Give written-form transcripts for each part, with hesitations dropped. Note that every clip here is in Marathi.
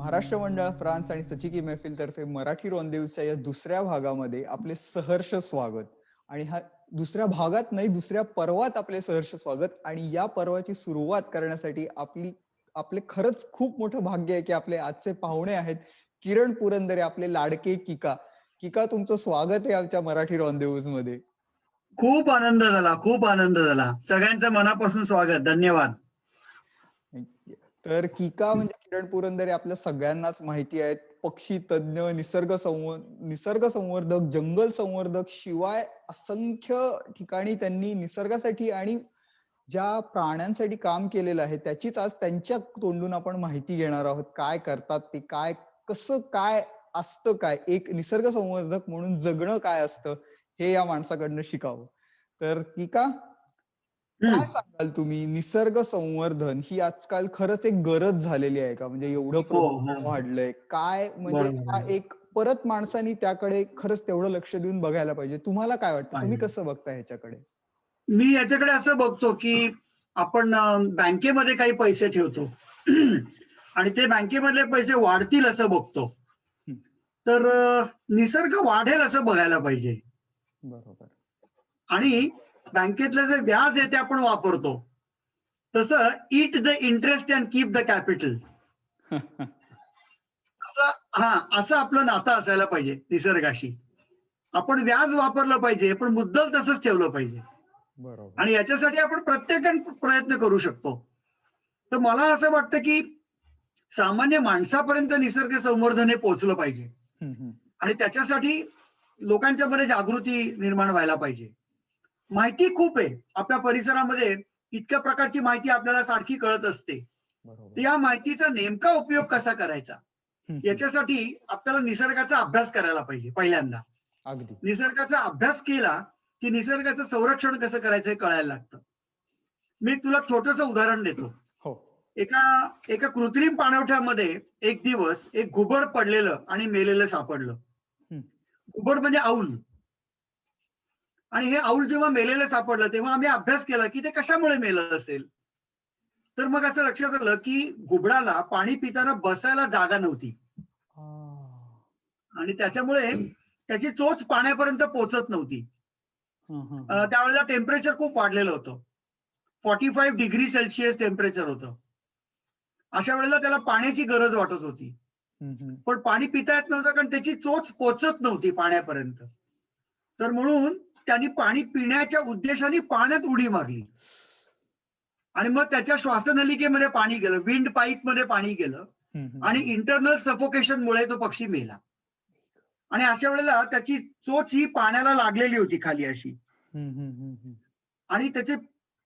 महाराष्ट्र मंडळ फ्रान्स आणि सचिकी मैफिल तर्फे मराठी रोंदेवच्या या दुसऱ्या भागामध्ये आपले सहर्ष स्वागत. आणि हा दुसऱ्या भागात नाही, दुसऱ्या पर्वात आपले सहर्ष स्वागत. आणि या पर्वाची सुरुवात करण्यासाठी आपले खरंच खूप मोठं भाग्य आहे की आपले आजचे पाहुणे आहेत किरण पुरंदरे, आपले लाडके किका. किका, तुमचं स्वागत आहे आमच्या मराठी रोंदेवूज मध्ये. खूप आनंद झाला, खूप आनंद झाला. सगळ्यांचं मनापासून स्वागत, धन्यवाद. तर किका म्हणजे किरण पुरंदरे आपल्या सगळ्यांनाच माहिती आहेत. पक्षी तज्ञ, निसर्ग संवर्धक, जंगल संवर्धक, शिवाय असंख्य ठिकाणी त्यांनी निसर्गासाठी आणि ज्या प्राण्यांसाठी काम केलेलं आहे त्याचीच आज त्यांच्या तोंडून आपण माहिती घेणार आहोत. काय करतात ते, काय कसं काय असतं, काय एक निसर्ग संवर्धक म्हणून जगणं काय असतं हे या माणसाकडनं शिकावं. तर किका, काय सांगाल तुम्ही, निसर्ग संवर्धन ही आजकाल खरंच एक गरज झालेली आहे का? म्हणजे एवढं प्रदूषण वाढलंय, काय म्हणजे हा एक परत माणसांनी त्याकडे खरंच तेवढं लक्ष देऊन बघायला पाहिजे. तुम्हाला काय वाटतं, तुम्ही कसं बघता ह्याच्याकडे? मी याच्याकडे असं बघतो की आपण बँकेमध्ये काही पैसे ठेवतो आणि ते बँकेमधले पैसे वाढतील असं बघतो. तर निसर्ग वाढेल असं बघायला पाहिजे. बरोबर. आणि बँकेतलं जे व्याज आहे ते आपण वापरतो, तसं eat the interest and keep the capital असं आपलं नातं असायला पाहिजे निसर्गाशी. आपण व्याज वापरलं पाहिजे पण मुद्दल तसंच ठेवलं पाहिजे. बरोबर. आणि याच्यासाठी आपण प्रत्येकजण प्रयत्न करू शकतो. तर मला असं वाटतं की सामान्य माणसापर्यंत निसर्ग संवर्धन हे पोहोचलं पाहिजे आणि त्याच्यासाठी लोकांच्या मध्ये जागृती निर्माण व्हायला पाहिजे. माहिती खूप आहे आपल्या परिसरामध्ये, इतक्या प्रकारची माहिती आपल्याला सारखी कळत असते. तर या माहितीचा नेमका उपयोग कसा करायचा याच्यासाठी आपल्याला निसर्गाचा अभ्यास करायला पाहिजे. पहिल्यांदा अगदी निसर्गाचा अभ्यास केला की निसर्गाचं संरक्षण कसं करायचं हे कळायला लागतं. मी तुला छोटंसं उदाहरण देतो. एका कृत्रिम पाणवठ्यामध्ये एक दिवस एक घुबड पडलेलं आणि मेलेलं सापडलं. घुबड म्हणजे औल. आणि हे औल जेव्हा मेलेलं सापडलं तेव्हा आम्ही अभ्यास केला की ते कशामुळे मेलं असेल. तर मग असं लक्षात आलं की घुबडाला पाणी पिताना बसायला जागा नव्हती आणि त्याच्यामुळे त्याची चोच पाण्यापर्यंत पोहोचत नव्हती. त्यावेळेला टेम्परेचर खूप वाढलेलं होतं, 45 डिग्री सेल्सिअस टेम्परेचर होतं. अशा वेळेला त्याला पाण्याची गरज वाटत होती पण पाणी पिता येत नव्हतं कारण त्याची चोच पोचत नव्हती पाण्यापर्यंत. तर म्हणून त्यांनी पाणी पिण्याच्या उद्देशाने पाण्यात उडी मारली आणि मग त्याच्या श्वासनलिकेमध्ये पाणी गेलं, विंड पाईप मध्ये पाणी गेलं आणि इंटरनल सफोकेशनमुळे तो पक्षी मेला. आणि अशा वेळेला त्याची चोच ही पाण्याला लागलेली होती खाली अशी आणि त्याचे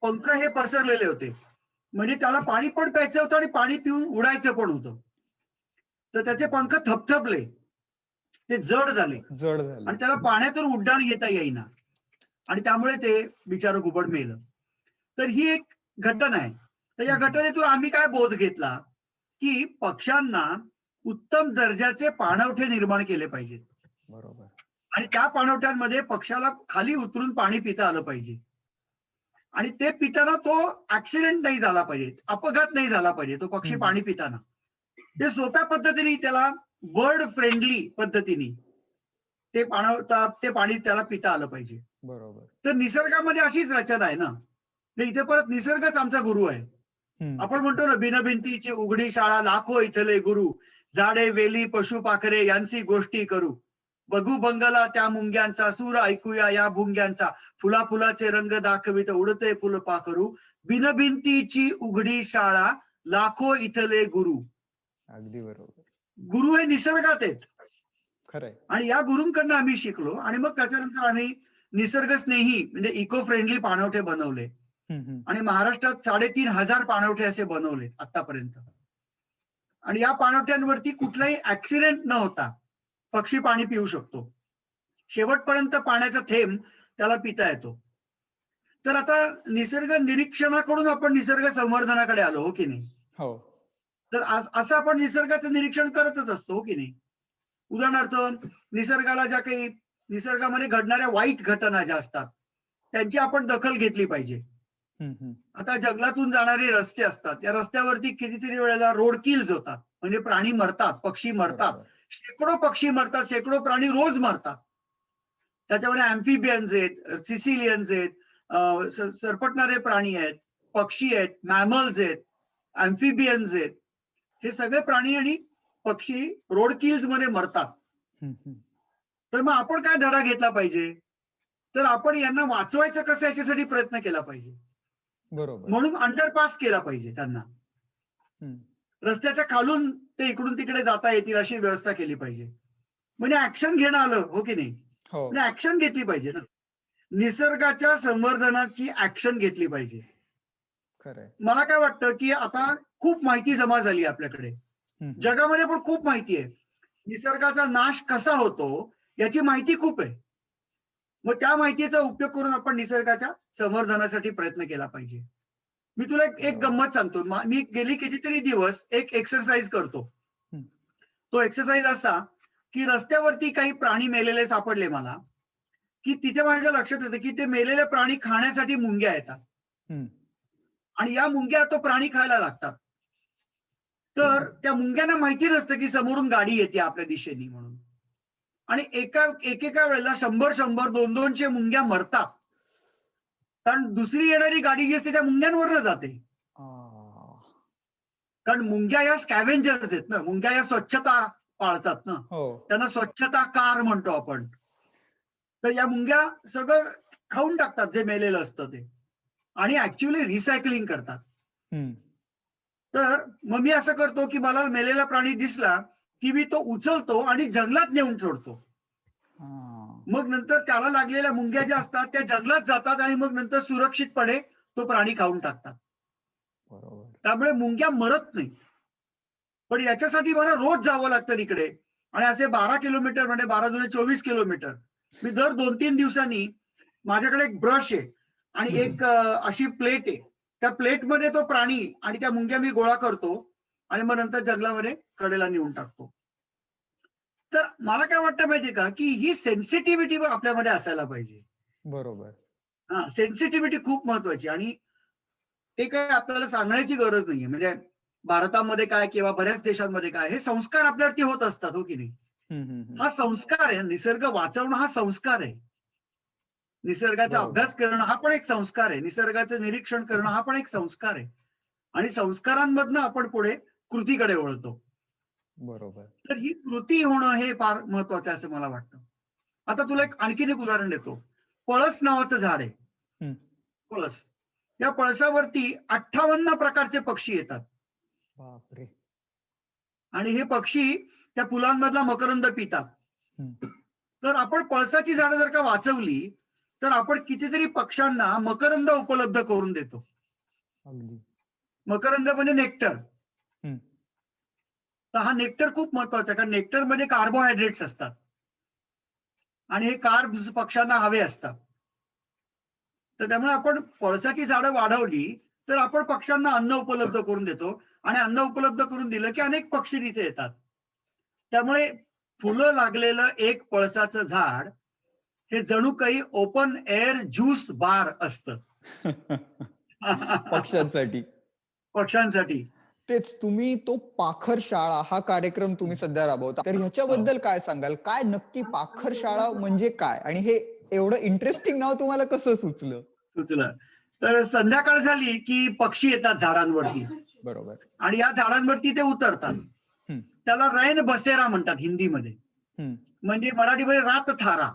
पंख हे पसरलेले होते, म्हणजे त्याला पाणी पण प्यायचं होतं आणि पाणी पिऊन उडायचं पण होतं. तर त्याचे पंख थपथपले, ते जड झाले आणि त्याला पाण्यातून उड्डाण घेता येईना आणि त्यामुळे ते बिचारं घुबड मेलं. तर ही एक घटना आहे. तर या घटनेतून आम्ही काय बोध घेतला की पक्ष्यांना उत्तम दर्जाचे पाणवठे निर्माण केले पाहिजेत. बरोबर. आणि त्या पाणवठ्यांमध्ये पक्षाला खाली उतरून पाणी पिता आलं पाहिजे आणि ते पिताना तो ऍक्सिडेंट नाही झाला पाहिजे, अपघात नाही झाला पाहिजे तो पक्षी पाणी पिताना. ते सोप्या पद्धतीने त्याला बर्ड फ्रेंडली पद्धतीने ते पाणी त्याला पिता आलं पाहिजे. बरोबर. तर निसर्गामध्ये अशीच रचना आहे ना. इथे परत निसर्गच आमचा गुरु आहे. आपण म्हणतो ना, बिनभिंतीची उघडी शाळा, लाखो इथले गुरु, झाडे वेली पशु पाखरे यांची गोष्टी करू, बघू बंगला त्या मुंग्यांचा, सूर ऐकूया या भुंग्यांचा, फुला फुलाचे रंग दाखवित उडते फुल पाखरू, बिनभिंतीची उघडी शाळा, लाखो इथले गुरु. अगदी बरोबर. गुरु हे निसर्गात आहेत खरंय. आणि या गुरूंकडनं आम्ही शिकलो आणि मग त्याच्यानंतर आम्ही निसर्ग स्नेही म्हणजे इको फ्रेंडली पाणवठे बनवले आणि महाराष्ट्रात 3,500 पाणवठे असे बनवले आतापर्यंत. आणि या पाणवठ्यांवरती कुठलाही ऍक्सिडेंट न होता पक्षी पाणी पिऊ शकतो, शेवटपर्यंत पाण्याचा थेंब त्याला पिता येतो. तर आता निसर्ग निरीक्षणाकडून आपण निसर्ग संवर्धनाकडे आलो, हो की नाही? हो. तर असं आपण निसर्गाचं निरीक्षण करतच असतो, हो की नाही? उदाहरणार्थ निसर्गाला ज्या काही निसर्गामध्ये घडणाऱ्या वाईट घटना ज्या असतात त्यांची आपण दखल घेतली पाहिजे. आता जंगलातून जाणारे रस्ते असतात, या रस्त्यावरती कितीतरी वेळेला रोड किल्स होतात, म्हणजे प्राणी मरतात, पक्षी मरतात, बरोबर. शेकडो पक्षी मरतात, शेकडो प्राणी रोज मरतात. त्याच्यामध्ये अॅम्फिबियन्स आहेत, सिसिलियन्स आहेत, सरपटणारे प्राणी आहेत, पक्षी आहेत, मॅमल्स आहेत, अॅम्फिबियन्स आहेत. हे सगळे प्राणी आणि पक्षी रोडकिल्स मध्ये मरतात. तर मग आपण काय धडा घेतला पाहिजे? तर आपण यांना वाचवायचं कसं याच्यासाठी प्रयत्न केला पाहिजे. बरोबर. म्हणून अंडरपास केला पाहिजे त्यांना. रस्त्याच्या खालून ते इकडून तिकडे जाता येतील अशी व्यवस्था केली पाहिजे. म्हणजे ऍक्शन घेणं आलं, हो की नाही? म्हणजे ऍक्शन घेतली पाहिजे ना. निसर्गाच्या संवर्धनाची ऍक्शन घेतली पाहिजे. खरंय. मला काय वाटतं की आता खूप माहिती जमा झाली आपल्याकडे, जगामध्ये पण खूप माहिती आहे. निसर्गाचा नाश कसा होतो याची माहिती खूप आहे. मग त्या माहितीचा उपयोग करून आपण निसर्गाच्या संवर्धनासाठी प्रयत्न केला पाहिजे. मी तुला एक गंमत सांगतो. मी गेली कितीतरी दिवस एक एक्सरसाइज करतो. तो एक्सरसाइज असा की रस्त्यावरती काही प्राणी मेलेले सापडले मला, की तिथे माझ्या लक्षात येतं की ते मेलेले प्राणी खाण्यासाठी मुंग्या येतात आणि या मुंग्या तो प्राणी खायला लागतात. तर त्या मुंग्यांना माहिती नसतं की समोरून गाडी येते आपल्या दिशेने म्हणून, आणि एकेका वेळेला 100 200 मुंग्या मरतात, कारण दुसरी येणारी गाडी जी असते त्या मुंग्यांवरनं जाते. कारण मुंग्या या स्कॅव्हेंजर्स आहेत ना, मुंग्या या स्वच्छता पाळतात ना, त्यांना स्वच्छता कार म्हणतो आपण. तर या मुंग्या सगळं खाऊन टाकतात जे मेलेलं असतं ते, आणि ऍक्च्युअली रिसायकलिंग करतात. तर मग मी असं करतो की मला मेलेला प्राणी दिसला की मी तो उचलतो आणि जंगलात नेऊन सोडतो. मग नंतर त्याला लागलेल्या मुंग्या ज्या असतात त्या जंगलात जातात आणि मग नंतर सुरक्षितपणे तो प्राणी खाऊन टाकतात. त्यामुळे मुंग्या मरत नाही. पण याच्यासाठी मला रोज जावं लागतं इकडे, आणि असे 12 किलोमीटर, म्हणजे 12 दुणे 24 किलोमीटर. मी दर 2-3 दिवसांनी माझ्याकडे एक ब्रश आहे आणि एक अशी प्लेट आहे. त्या प्लेटमध्ये तो प्राणी आणि त्या मुंग्या मी गोळा करतो आणि मग नंतर जंगलामध्ये कडेला नेऊन टाकतो. तर मला काय वाटतं माहितीये का, की ही सेन्सिटिव्हिटी आपल्यामध्ये असायला पाहिजे. बरोबर. हा, सेन्सिटिव्हिटी खूप महत्वाची, आणि ते काय आपल्याला सांगण्याची गरज नाहीये. म्हणजे भारतामध्ये काय किंवा बऱ्याच देशांमध्ये काय, हे संस्कार आपल्यावरती होत असतात, हो की नाही? हा संस्कार आहे. निसर्ग वाचवणं हा संस्कार आहे. निसर्गाचा अभ्यास करणं हा पण एक संस्कार आहे. निसर्गाचं निरीक्षण करणं हा पण एक संस्कार आहे. आणि संस्कारांमधनं आपण पुढे कृतीकडे वळतो. बरोबर. तर ही कृती होणं हे फार महत्वाचं आहे असं मला वाटतं. आता तुला आणखीन एक उदाहरण देतो. पळस नावाचं झाड आहे. पळस. या पळसावरती 58 प्रकारचे पक्षी येतात. बापरे. आणि हे पक्षी त्या फुलांमधला मकरंद पितात. तर आपण पळसाची झाडं जर का वाचवली तर आपण कितीतरी पक्ष्यांना मकरंद उपलब्ध करून देतो. मकरंद म्हणजे नेक्टर. तर हा नेक्टर खूप महत्वाचा आहे, कारण नेक्टर मध्ये कार्बोहायड्रेट्स असतात आणि हे कार्ब्स पक्ष्यांना हवे असतात. तर त्यामुळे आपण पळसाची झाडं वाढवली तर आपण पक्ष्यांना अन्न उपलब्ध करून देतो, आणि अन्न उपलब्ध करून दिलं की अनेक पक्षी तिथे येतात. त्यामुळे फुलं लागलेलं एक पळसाचं झाड हे जणू काही ओपन एअर ज्यूस बार असतं. पक्ष्यांसाठी. तेच, तुम्ही तो पाखर शाळा हा कार्यक्रम तुम्ही सध्या राबवता, तर ह्याच्याबद्दल काय सांगाल? काय नक्की पाखर शाळा म्हणजे काय, आणि हे एवढं इंटरेस्टिंग नाव तुम्हाला कसं सुचलं? तर संध्याकाळ झाली की पक्षी येतात झाडांवरती. बरोबर. आणि या झाडांवरती ते उतरतात. त्याला रैन बसेरा म्हणतात हिंदीमध्ये, म्हणजे मराठीमध्ये रात थारा,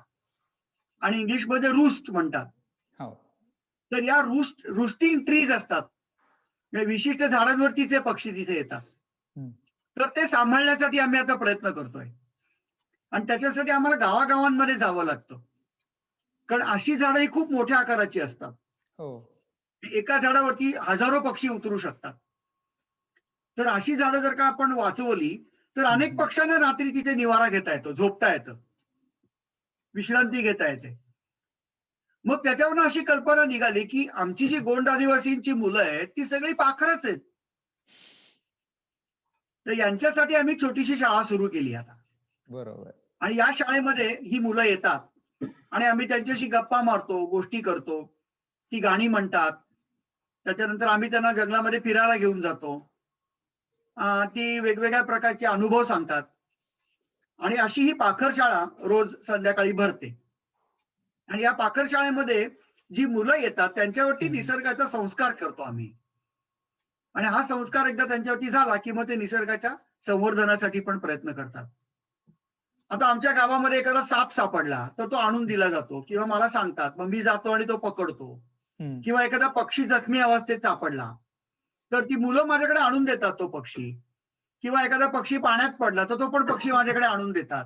आणि इंग्लिशमध्ये रूस्ट म्हणतात. तर या रूस्टिंग ट्रीज असतात, विशिष्ट झाडांवरतीचे पक्षी तिथे येतात. तर ते सांभाळण्यासाठी आम्ही आता प्रयत्न करतोय, आणि त्याच्यासाठी आम्हाला गावागावांमध्ये जावं लागतं, कारण अशी झाडं ही खूप मोठ्या आकाराची असतात. एका झाडावरती हजारो पक्षी उतरू शकतात. तर अशी झाडं जर का आपण वाचवली तर अनेक पक्ष्यांना रात्री तिथे निवारा घेता येतो, झोपता येतं, विश्रांती घेता येते. मग त्याच्यावरून अशी कल्पना निघाली की आमची जी गोंड आदिवासींची मुलं आहेत ती सगळी पाखरच आहेत. तर यांच्यासाठी आम्ही छोटीशी शाळा सुरू केली आता. बरोबर. आणि या शाळेमध्ये ही मुलं येतात आणि आम्ही त्यांच्याशी गप्पा मारतो, गोष्टी करतो, ती गाणी म्हणतात. त्याच्यानंतर आम्ही त्यांना जंगलामध्ये फिरायला घेऊन जातो, ती वेगवेगळ्या प्रकारचे अनुभव सांगतात. आणि अशी ही पाखर शाळा रोज संध्याकाळी भरते. आणि या पाखर शाळेमध्ये जी मुलं येतात त्यांच्यावरती निसर्गाचा संस्कार करतो आम्ही. आणि हा संस्कार एकदा त्यांच्यावरती झाला की मग ते निसर्गाच्या संवर्धनासाठी पण प्रयत्न करतात. आता आमच्या गावामध्ये एखादा साप सापडला तर तो आणून दिला जातो किंवा मला सांगतात, मग मी जातो आणि तो पकडतो. किंवा एखादा पक्षी जखमी अवस्थेत सापडला तर ती मुलं माझ्याकडे आणून देतात तो पक्षी. किंवा एखादा पक्षी पाण्यात पडला तर तो पण पक्षी माझ्याकडे आणून देतात.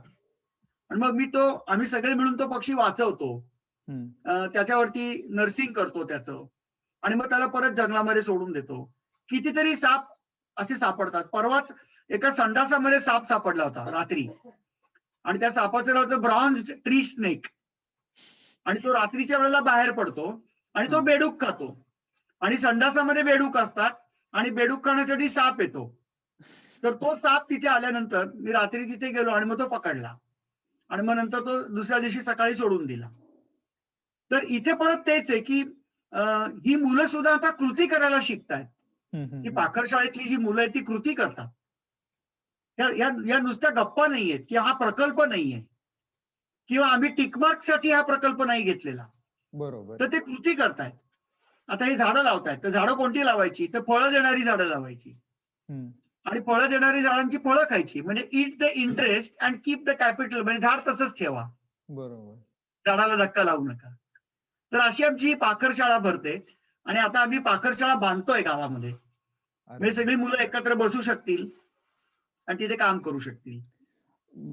आणि मग आम्ही सगळे मिळून तो पक्षी वाचवतो. त्याच्यावरती नर्सिंग करतो त्याचं. आणि मग त्याला परत जंगलामध्ये सोडून देतो. कितीतरी साप असे सापडतात. परवाच एका संडासामध्ये साप सापडला होता रात्री. आणि त्या सापाचं नाव होतं ब्रॉन्झ ट्री स्नेक. आणि तो रात्रीच्या वेळेला बाहेर पडतो आणि तो बेडूक खातो. आणि संडासामध्ये बेडूक असतात आणि बेडूक खाण्यासाठी साप येतो. तर तो साप तिथे आल्यानंतर मी रात्री तिथे गेलो आणि मग तो पकडला. आणि मग नंतर तो दुसऱ्या दिवशी सकाळी सोडून दिला. तर इथे परत तेच आहे की ही मुलं सुद्धा आता कृती करायला शिकतायत. ही पाखर शाळेतली जी मुलं आहेत ती कृती करतात. या नुसत्या गप्पा नाहीयेत किंवा हा प्रकल्प नाहीये किंवा आम्ही टिकमार्क साठी हा प्रकल्प नाही घेतलेला. बरोबर. तर ते कृती करतायत. आता हे झाडं लावतायत तर झाडं कोणती लावायची, तर फळं देणारी झाडं लावायची. आणि फळं देणारी झाडांची फळं खायची. म्हणजे eat the interest and keep the capital. म्हणजे झाड तसंच ठेवा, बरोबर. झाडाला धक्का लावू नका. तर अशी आमची ही पाखर शाळा भरते. आणि आता आम्ही पाखर शाळा बांधतोय गावामध्ये. म्हणजे सगळी मुलं एकत्र बसू शकतील आणि तिथे काम करू शकतील.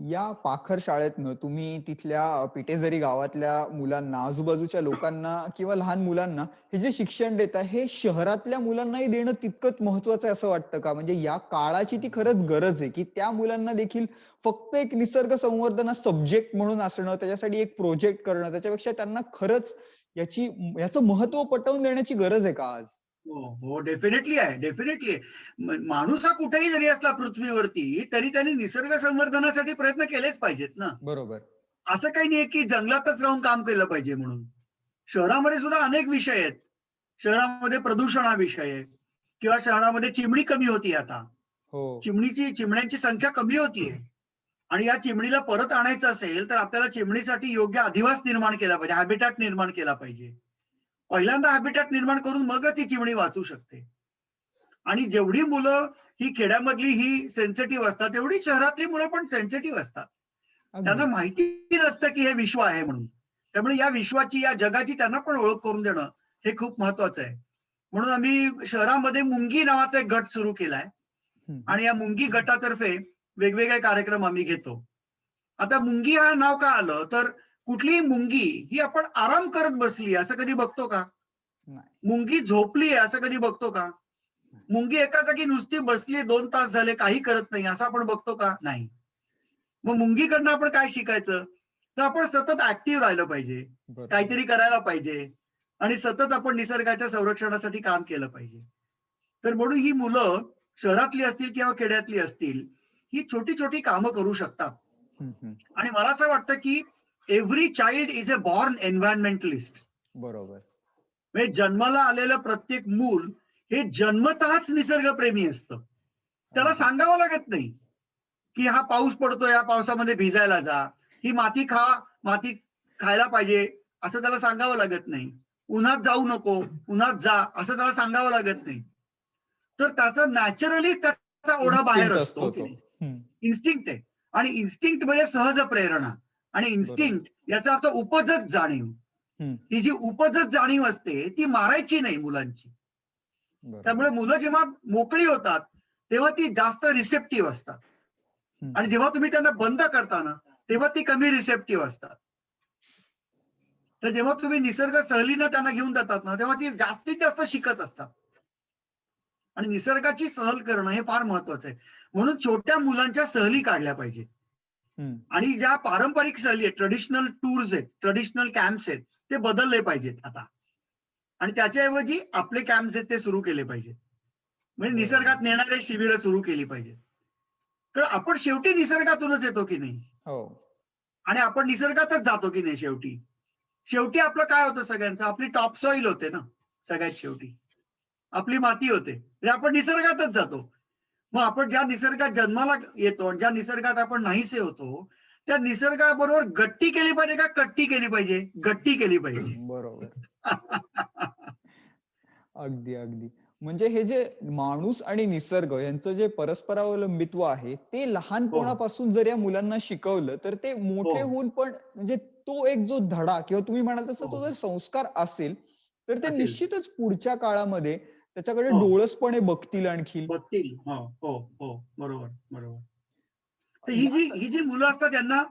या पाखर शाळेतनं तुम्ही तिथल्या पिटेझरी गावातल्या मुलांना, आजूबाजूच्या लोकांना किंवा लहान मुलांना हे जे शिक्षण देता हे शहरातल्या मुलांनाही देणं तितकंच महत्वाचं आहे असं वाटतं का? म्हणजे या काळाची ती खरंच गरज आहे की त्या मुलांना देखील फक्त एक निसर्ग संवर्धन सब्जेक्ट म्हणून असणं, त्याच्यासाठी एक प्रोजेक्ट करणं, त्याच्यापेक्षा त्यांना खरंच याचं महत्व पटवून देण्याची गरज आहे का आज? हो, डेफिनेटली आहे, डेफिनेटली आहे. माणूस हा कुठेही जरी असला पृथ्वीवरती तरी त्यांनी निसर्ग संवर्धनासाठी प्रयत्न केलेच पाहिजेत ना. बरोबर. असं काही नाही की जंगलातच राहून काम केलं पाहिजे म्हणून. शहरामध्ये सुद्धा अनेक विषय आहेत. शहरामध्ये प्रदूषण हा विषय आहे किंवा शहरामध्ये चिमणी कमी होती आता. चिमण्यांची संख्या कमी होतीये. आणि या चिमणीला परत आणायचं असेल तर आपल्याला चिमणीसाठी योग्य अधिवास निर्माण केला पाहिजे, हॅबिटॅट निर्माण केला पाहिजे. पहिल्यांदा हॅबिटॅट निर्माण करून मगच ती चिमणी वाचू शकते. आणि जेवढी मुलं ही खेड्यामधली ही सेन्सिटिव्ह असतात तेवढी शहरातली मुलं पण सेन्सिटिव्ह असतात. त्यांना माहिती नसतं की हे विश्व आहे म्हणून. त्यामुळे या विश्वाची, या जगाची त्यांना पण ओळख करून देणं हे खूप महत्वाचं आहे. म्हणून आम्ही शहरामध्ये मुंगी नावाचा एक गट सुरू केलाय. आणि या मुंगी गटातर्फे वेगवेगळे कार्यक्रम आम्ही घेतो. आता मुंगी हा नाव का आलं, तर कुठलीही मुंगी ही आपण आराम करत बसली असं कधी बघतो का? मुंगी झोपली आहे असं कधी बघतो का? मुंगी एका जागी नुसती बसली 2 तास झाले काही करत नाही असं आपण बघतो का? नाही. मग मुंगीकडनं आपण काय शिकायचं? तर आपण सतत ऍक्टिव्ह राहिलं पाहिजे, काहीतरी करायला पाहिजे आणि सतत आपण निसर्गाच्या संरक्षणासाठी काम केलं पाहिजे. तर म्हणून ही मुलं शहरातली असतील किंवा खेड्यातली असतील, ही छोटी छोटी कामं करू शकतात. आणि मला असं वाटतं की every child is a born environmentalist. बरोबर. म्हणजे जन्माला आलेलं प्रत्येक मूल हे जन्मतःच निसर्गप्रेमी असतं. त्याला सांगावं लागत नाही की हा पाऊस पडतोय, या पावसामध्ये भिजायला जा, ही माती खायला पाहिजे असं त्याला सांगावं लागत नाही. उन्हात जाऊ नको, उन्हात जा असं त्याला सांगावं लागत नाही. तर त्याचा नॅचरली त्याचा ओढा बाहेर असतो. इन्स्टिंक्ट आहे. आणि इन्स्टिंक्ट म्हणजे सहज प्रेरणा. आणि इन्स्टिंक्ट याचा अर्थ उपजत जाणीव. ही जी उपजत जाणीव असते ती मारायची नाही मुलांची. त्यामुळे मुलं जेव्हा मोकळी होतात तेव्हा ती जास्त रिसेप्टिव्ह असतात. आणि जेव्हा तुम्ही त्यांना बंद करता ना तेव्हा ती कमी रिसेप्टिव्ह असतात. तर जेव्हा तुम्ही निसर्ग सहलीनं त्यांना घेऊन जातात ना तेव्हा ती जास्तीत जास्त शिकत असतात. आणि निसर्गाची सहल करणं हे फार महत्वाचं आहे. म्हणून छोट्या मुलांच्या सहली काढल्या पाहिजे. आणि ज्या पारंपरिक सहली आहेत, ट्रेडिशनल टूर्स आहेत, ट्रेडिशनल कॅम्प्स आहेत, ते बदलले पाहिजेत आता. आणि त्याच्याऐवजी आपले कॅम्प्स आहेत ते सुरू केले पाहिजेत. म्हणजे निसर्गात नेणारे शिबिरं सुरू केली पाहिजेत. तर आपण शेवटी निसर्गातूनच येतो की नाही? आणि आपण निसर्गातच जातो की नाही शेवटी? शेवटी आपलं काय होतं सगळ्यांचं? आपली टॉप सॉइल होते ना सगळ्यात शेवटी. आपली माती होते. म्हणजे आपण निसर्गातच जातो. मग आपण ज्या निसर्गात जन्माला येतो, ज्या निसर्गात आपण नाहीसे होतो, त्या निसर्गाबरोबर गट्टी केली पाहिजे का कट्टी केली पाहिजे? गट्टी केली पाहिजे. बरोबर. अगदी, अगदी. म्हणजे हे जे माणूस आणि निसर्ग यांचं जे परस्परावलंबित्व आहे, ते हो, लहानपणापासून जर या मुलांना शिकवलं, तर ते हो, मोठे होऊन पण म्हणजे तो एक जो धडा किंवा तुम्ही म्हणाल तसं हो. तो जर संस्कार असेल, तर ते असेल. निश्चितच पुढच्या काळामध्ये त्याच्याकडे हो, डोळसपणे बघतील आणखीन. बघतील. हो, हो, हो. बरोबर, बरोबर. तर या ही जी मुलं असतात त्यांना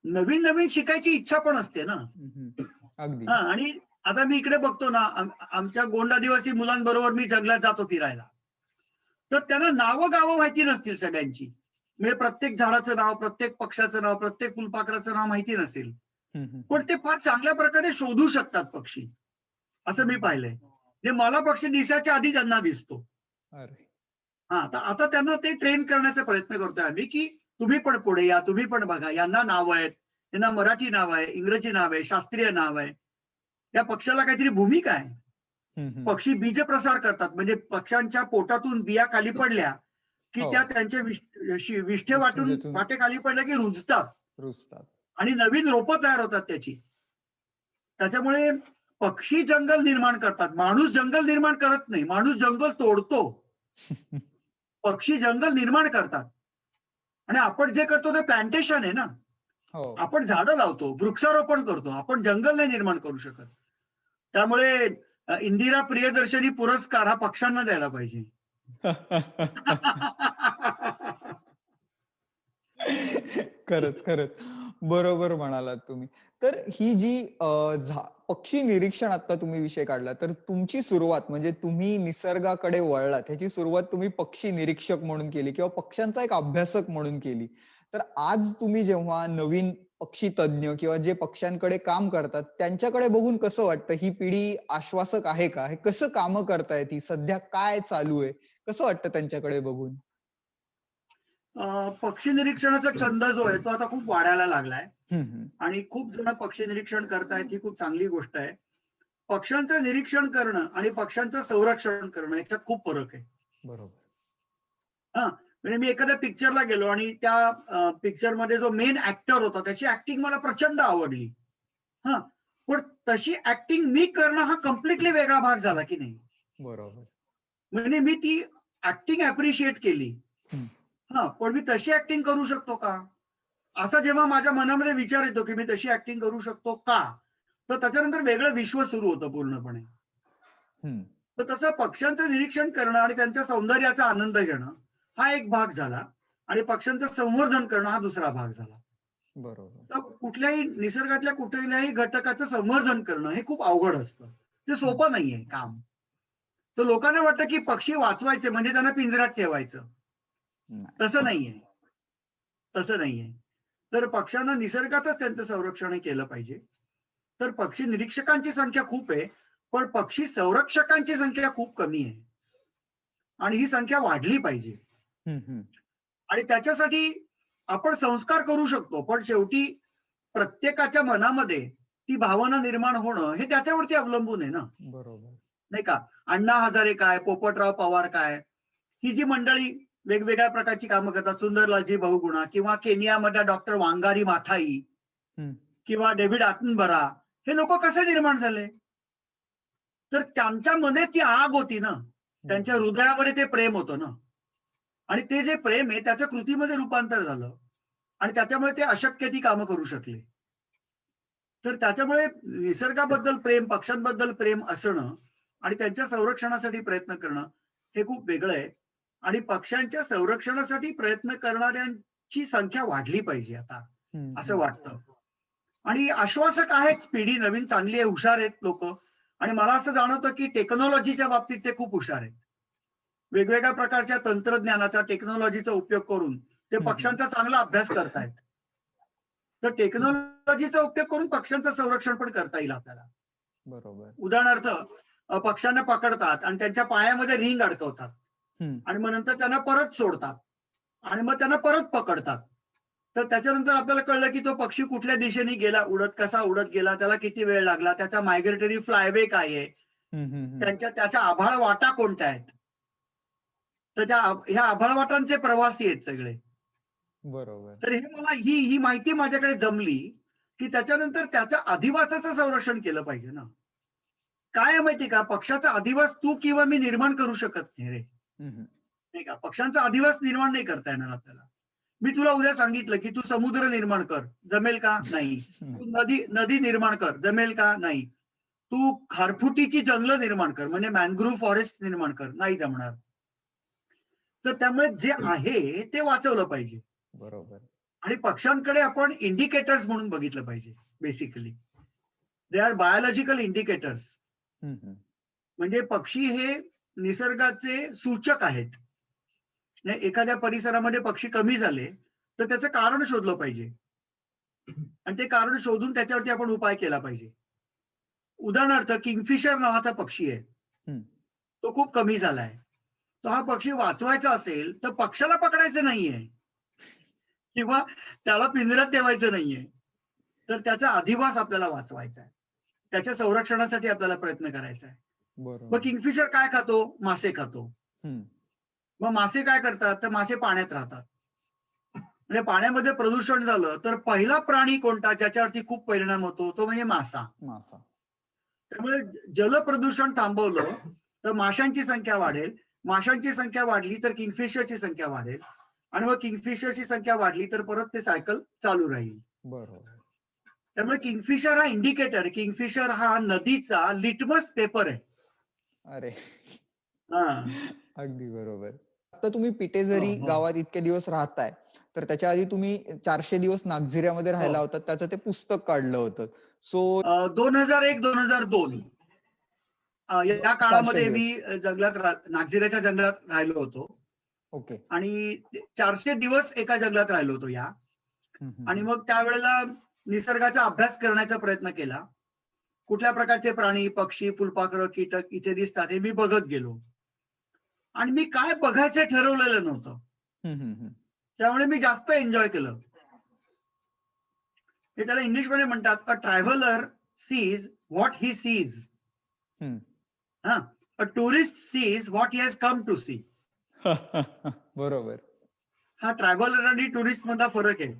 नवीन-नवीन शिकायची इच्छा पण असते ना. हं, हं. अगदी. हां आणि आता मी इकडे बघतो ना, आमच्या गोंड आदिवासी मुलांबरोबर मी जंगलात जातो फिरायला. तर त्यांना नावं-गावं माहिती नसतील सगळ्यांची. म्हणजे प्रत्येक झाडाचं नाव, प्रत्येक पक्ष्याचं नाव, प्रत्येक फुलपाखराचं नाव माहिती नसेल. हं, हं, पण हं. ते फार चांगल्या प्रकारे शोधू शकतात पक्षी. असं मी पाहिलंय. म्हणजे मला पक्षी दिसायच्या आधी त्यांना दिसतो. अरे! हां, तर आता त्यांना ते ट्रेन करण्याचा प्रयत्न करतोय आम्ही, की तुम्ही पण पुढे या, तुम्ही पण बघा. यांना नाव आहेत. यांना मराठी नाव आहे, इंग्रजी नाव आहे, शास्त्रीय नाव आहे. त्या पक्षाला काहीतरी भूमिका आहे. हं, हं. पक्षी बीजप्रसार करतात. म्हणजे पक्ष्यांच्या पोटातून बिया खाली पडल्या, की हो. त्या त्यांच्या विष्ठे वाटून ज्यातून वाटे खाली पडल्या, की रुजतात रुजतात. आणि नवीन रोपं तयार होतात त्याची. त्याच्यामुळे पक्षी जंगल निर्माण करतात. माणूस जंगल निर्माण करत नाही. माणूस जंगल तोडतो. पक्षी जंगल निर्माण करतात. आणि आपण जे करतो ते प्लांटेशन आहे ना. हो. आपण झाडं लावतो, वृक्षारोपण करतो. आपण जंगल नाही निर्माण करू शकत. त्यामुळे इंदिरा प्रियदर्शनी पुरस्कार हा पक्ष्यांना द्यायला पाहिजे. खरंच, खरंच. बरोबर म्हणालात तुम्ही. तर ही जी पक्षी निरीक्षण आता तुम्ही विषय काढला, तर तुमची सुरुवात म्हणजे तुम्ही निसर्गाकडे वळलात, ह्याची सुरुवात तुम्ही पक्षी निरीक्षक म्हणून केली किंवा पक्ष्यांचा एक अभ्यासक म्हणून केली. तर आज तुम्ही जेव्हा नवीन पक्षी तज्ञ किंवा जे पक्ष्यांकडे काम करतात, त्यांच्याकडे बघून कसं वाटतं? ही पिढी आश्वासक आहे का? हे कसं कामं करतायत ही? सध्या काय चालू आहे? कसं वाटतं त्यांच्याकडे बघून? पक्षी निरीक्षणाचा छंद जो आहे तो आता खूप वाढायला लागलाय हं, हं. आणि खूप जण पक्षी निरीक्षण करतायत ही खूप चांगली गोष्ट आहे. पक्ष्यांचं निरीक्षण करणं आणि पक्ष्यांचं संरक्षण करणं याच्यात खूप फरक आहे. बरोबर. हां, म्हणजे मी एखाद्या पिक्चरला गेलो आणि त्या पिक्चरमध्ये जो मेन ॲक्टर होता त्याची ॲक्टिंग मला प्रचंड आवडली. हां, पण तशी ॲक्टिंग मी करणं हा कंप्लीटली वेगळा भाग झाला की नाही. बरोबर. म्हणजे मी ती ॲक्टिंग ॲप्रिशिएट केली. हं. हां, पण मी तशी ॲक्टिंग करू शकतो का? असा जेव्हा माझ्या मनामध्ये विचार येतो, की मी तशी ॲक्टिंग करू शकतो का? तर त्याच्यानंतर वेगळं विश्व सुरू होतं पूर्णपणे. हं. तर तसं पक्ष्यांचं निरीक्षण करणं आणि त्यांच्या सौंदर्याचा आनंद घेणं, हा एक भाग झाला आणि पक्ष्यांचं संवर्धन करणं हा दुसरा भाग झाला. बरोबर. तर कुठल्याही निसर्गातल्या कुठल्याही घटकाचं संवर्धन करणं हे खूप अवघड असतं. ते हं. सोपं नाहीये काम. तर लोकांना वाटतं, की पक्षी वाचवायचे म्हणजे त्यांना पिंजऱ्यात ठेवायचं. नाही. तसं नाहीये. तसं नाहीये. तर पक्ष्यांना निसर्गातच त्यांचं संरक्षण केलं पाहिजे. तर पक्षी निरीक्षकांची संख्या खूप आहे, पण पक्षी संरक्षकांची संख्या खूप कमी आहे आणि ही संख्या वाढली पाहिजे. हं, हं. आणि त्याच्यासाठी आपण संस्कार करू शकतो. पण शेवटी प्रत्येकाच्या मनामध्ये ती भावना निर्माण होणं हे त्याच्यावरती अवलंबून आहे ना, बरोबर. नाही का? अण्णा हजारे काय, पोपटराव पवार काय, ही जी मंडळी वेगवेगळ्या प्रकारची कामं करतात, सुंदरलालजी बहुगुणा किंवा केनियामधल्या डॉक्टर वांगारी माथाई हं. किंवा डेव्हिड आटनबरा, हे लोकं कसे निर्माण झाले? तर त्यांच्या मध्ये ती आग होती ना, त्यांच्या बरोबर. हृदयामध्ये ते प्रेम होतं ना आणि ते जे प्रेम आहे त्याचं कृतीमध्ये रूपांतर झालं आणि त्याच्यामुळे ते अशक्य ती कामं करू शकले. तर त्याच्यामुळे निसर्गाबद्दल प्रेम, पक्ष्यांबद्दल प्रेम असणं आणि त्यांच्या संरक्षणासाठी प्रयत्न करणं हे खूप वेगळं आहे आणि पक्ष्यांच्या संरक्षणासाठी प्रयत्न करणाऱ्यांची संख्या वाढली पाहिजे आता, हं, असं हं. वाटतं. आणि आश्वासक आहेच पिढी नवीन चांगली आहे, हुशार आहेत लोकं आणि मला असं जाणवतं, की टेक्नॉलॉजीच्या बाबतीत ते खूप हुशार आहेत. वेगवेगळ्या प्रकारच्या तंत्रज्ञानाचा, टेक्नॉलॉजीचा उपयोग करून ते हं, हं. पक्ष्यांचा चांगला अभ्यास करतायत. तर टेक्नॉलॉजीचा उपयोग करून पक्ष्यांचं संरक्षण पण करता येईल आपल्याला. बरोबर. उदाहरणार्थ पक्ष्यांना पकडतात आणि त्यांच्या पायामध्ये रिंग अडकवतात हं. आणि मग नंतर त्यांना परत सोडतात आणि मग त्यांना परत पकडतात. तर त्याच्यानंतर आपल्याला कळलं, की तो पक्षी कुठल्या दिशेने गेला, कसा उडत गेला, त्याला किती वेळ लागला, त्याचा मायग्रेटरी फ्लायवे काय आहे, हं, हं, हं. त्याच्या आभाळ वाटा कोणत्या आहेत. तर ह्या आभाळवाटांचे प्रवासी आहेत सगळे. बरोबर. तर हे मला ही माहिती माझ्याकडे जमली, की त्याच्यानंतर त्याच्या अधिवासाचं संरक्षण केलं पाहिजे ना. काय आहे माहिती का, पक्षाचा अधिवास तू किंवा मी निर्माण करू शकत नाही रे. नाही का, पक्षांचा अधिवास निर्माण नाही करता येणार आपल्याला. मी तुला उद्या सांगितलं की तू समुद्र निर्माण कर, जमेल का? नाही. तू नदी निर्माण कर, जमेल का? नाही. तू खारफुटीची जंगलं निर्माण कर, म्हणजे मॅनग्रोव्ह फॉरेस्ट निर्माण कर, नाही जमणार. तर त्यामुळे जे आहे ते वाचवलं पाहिजे. बरोबर. आणि पक्ष्यांकडे आपण इंडिकेटर्स म्हणून बघितलं पाहिजे. Basically they are biological indicators. म्हणजे पक्षी हे निसर्गाचे सूचक आहेत. एखाद्या परिसरामध्ये पक्षी कमी झाले तर त्याचं कारण शोधलं पाहिजे आणि ते कारण शोधून त्याच्यावरती आपण उपाय केला पाहिजे. उदाहरणार्थ किंगफिशर नावाचा पक्षी आहे, तो खूप कमी झालाय. तो हा पक्षी वाचवायचा असेल तर पक्षाला पकडायचं नाहीये किंवा त्याला पिंजऱ्यात ठेवायचं नाहीये, तर त्याचा अधिवास आपल्याला वाचवायचा आहे. त्याच्या संरक्षणासाठी आपल्याला प्रयत्न करायचा आहे. मग किंगफिशर काय खातो? मासे खातो. मग मासे काय करतात? तर मासे पाण्यात राहतात. म्हणजे पाण्यामध्ये प्रदूषण झालं तर पहिला प्राणी कोणता ज्याच्यावरती खूप परिणाम होतो? तो म्हणजे मासा. त्यामुळे जलप्रदूषण थांबवलं तर माशांची संख्या वाढेल. माशांची संख्या वाढली तर किंगफिशरची संख्या वाढेल आणि मग किंगफिशरची संख्या वाढली तर परत ते सायकल चालू राहील. बरोबर. त्यामुळे किंगफिशर हा इंडिकेटर, किंगफिशर हा नदीचा लिटमस पेपर आहे. अरे हा, अगदी बरोबर. आता तुम्ही पिटेझरी गावात इतके दिवस राहताय, तर त्याच्या आधी तुम्ही 400 दिवस नागझिऱ्यामध्ये राहिला होता, त्याचं ते पुस्तक काढलं होतं. सो 2001-2002 या काळामध्ये मी नागझिऱ्याच्या जंगलात राहिलो होतो. ओके. आणि 400 दिवस एका जंगलात राहिलो होतो या. आणि मग त्यावेळेला निसर्गाचा अभ्यास करण्याचा प्रयत्न केला. कुठल्या प्रकारचे प्राणी, पक्षी, फुलपाखरं, कीटक इथे दिसतात हे मी बघत गेलो. आणि मी काय बघायचं ठरवलेलं नव्हतं, त्यामुळे मी जास्त एन्जॉय केलं. हे त्याला इंग्लिशमध्ये म्हणतात, a traveller sees what he sees, a tourist sees what he has come to see. बरोबर. हा ट्रॅव्हलर आणि टुरिस्ट मधला फरक आहे.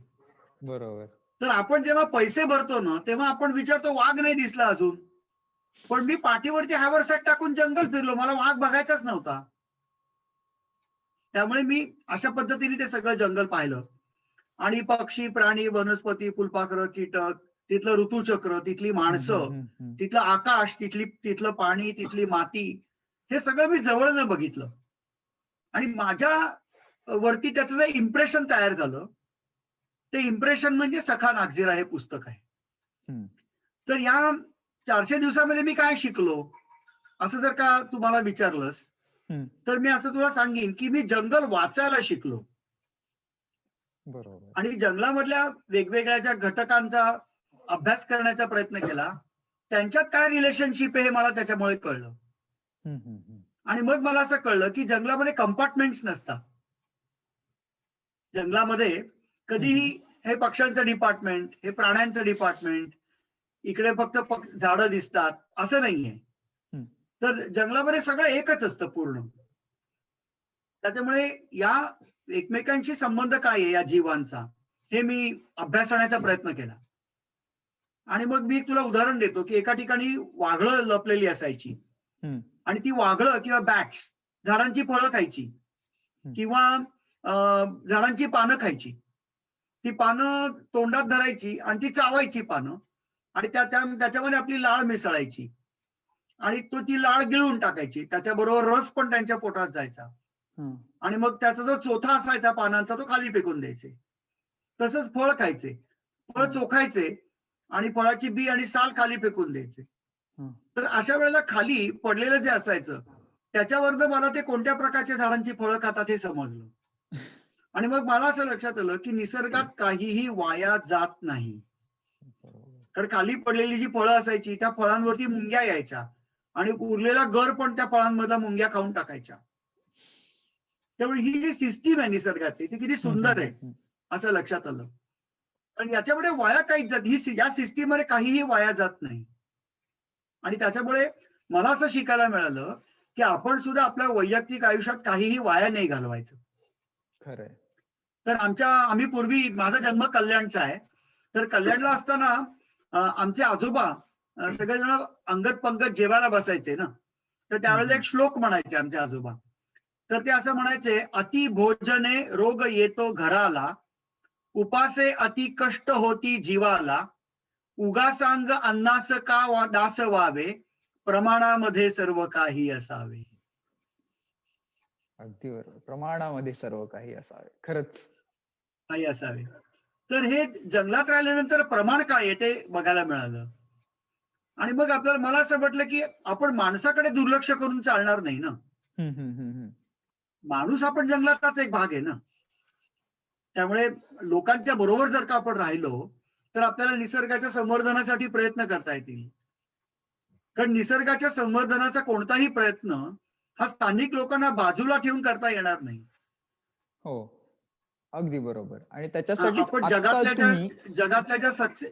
बरोबर. तर आपण जेव्हा पैसे भरतो ना तेव्हा आपण विचारतो वाघ नाही दिसला अजून, पण मी पाठीवरती हायवरसॅक टाकून जंगल फिरलो, मला वाघ बघायचाच नव्हता. त्यामुळे मी अशा पद्धतीने ते सगळं जंगल पाहिलं. आणि पक्षी, प्राणी, वनस्पती, फुलपाखरं, कीटक, तिथलं ऋतुचक्र, तिथली माणसं, तिथलं आकाश, तिथलं पाणी, तिथली माती, हे सगळं मी जवळनं बघितलं. आणि माझ्या वरती त्याचं जे इम्प्रेशन तयार झालं, ते इम्प्रेशन म्हणजे सखा नागझिरा हे पुस्तक आहे. तर या 400 दिवसामध्ये मी काय शिकलो असं जर का तुम्हाला विचारलंस तर मी असं तुला सांगेन की मी जंगल वाचायला शिकलो. बरोबर. आणि जंगलामधल्या वेगवेगळ्या ज्या घटकांचा अभ्यास करण्याचा प्रयत्न केला, त्यांच्यात काय रिलेशनशिप आहे हे मला त्याच्यामुळे कळलं. आणि मग मला असं कळलं की जंगलामध्ये कंपार्टमेंट्स नसतात. जंगलामध्ये कधीही हे पक्ष्यांचं डिपार्टमेंट, हे प्राण्यांचं डिपार्टमेंट, इकडे फक्त झाडं दिसतात असं नाहीये. तर जंगलामध्ये सगळं एकच असतं पूर्ण. त्याच्यामुळे या एकमेकांशी संबंध काय आहे या जीवांचा हे मी अभ्यासण्याचा प्रयत्न केला. आणि मग मी तुला उदाहरण देतो की एका ठिकाणी वाघळं लपलेली असायची आणि ती वाघळं किंवा बॅट्स झाडांची फळं खायची किंवा झाडांची पानं खायची. ती पानं तोंडात धरायची आणि ती चावायची पानं आणि त्याच्यामध्ये आपली लाळ मिसळायची आणि ती लाळ गिळून टाकायची. त्याच्याबरोबर रस पण त्यांच्या पोटात जायचा आणि मग त्याचा जो चोथा असायचा पानांचा तो खाली फेकून द्यायचे. तसंच फळ खायचे, फळ चोखायचे आणि फळाची बी आणि साल खाली फेकून द्यायचे. तर अशा वेळेला खाली पडलेलं जे असायचं त्याच्यावरनं मला ते कोणत्या प्रकारच्या झाडांची फळं खातात हे समजलं. आणि मग मला असं लक्षात आलं की निसर्गात काहीही वाया जात नाही. कारण खाली पडलेली जी फळं असायची त्या फळांवरती मुंग्या यायच्या आणि उरलेला गर पण त्या फळांमधला मुंग्या खाऊन टाकायच्या. त्यामुळे ही जी सिस्टीम आहे निसर्गातली ती किती सुंदर आहे असं लक्षात आलं. पण याच्यामुळे वाया काहीच जात, या सिस्टीम मध्ये काहीही वाया जात नाही. आणि त्याच्यामुळे मला असं शिकायला मिळालं की आपण सुद्धा आपल्या वैयक्तिक आयुष्यात काहीही वाया नाही घालवायचं. खरंय. तर आम्ही पूर्वी, माझा जन्म कल्याणचा आहे, तर कल्याणला असताना आमचे आजोबा सगळेजण अंगत पंगत जेवायला बसायचे ना, तर त्यावेळेला एक श्लोक म्हणायचे आमचे आजोबा. तर ते असं म्हणायचे, अति भोजने रोग येतो घराला, उपासे अति कष्ट होती जीवाला, उगासांग अन्नास का दास व्हावे, प्रमाणामध्ये सर्व काही असावे. अगदी बरोबर. प्रमाणामध्ये सर्व काही असावे. खरंच. काही असावे. तर हे जंगलात राहिल्यानंतर प्रमाण काय आहे ते बघायला मिळालं. आणि मग मला असं वाटलं की आपण माणसाकडे दुर्लक्ष करून चालणार नाही ना. माणूस आपण जंगलातलाच एक भाग आहे ना. त्यामुळे लोकांच्या बरोबर जर का आपण राहिलो तर आपल्याला निसर्गाच्या संवर्धनासाठी प्रयत्न करता येतील. कारण निसर्गाच्या संवर्धनाचा कोणताही प्रयत्न हा स्थानिक लोकांना बाजूला ठेवून करता येणार नाही. हो. अगदी बरोबर. आणि त्याच्यासाठीच आपण आता तुम्ही जगातल्या ज्या सक्सेस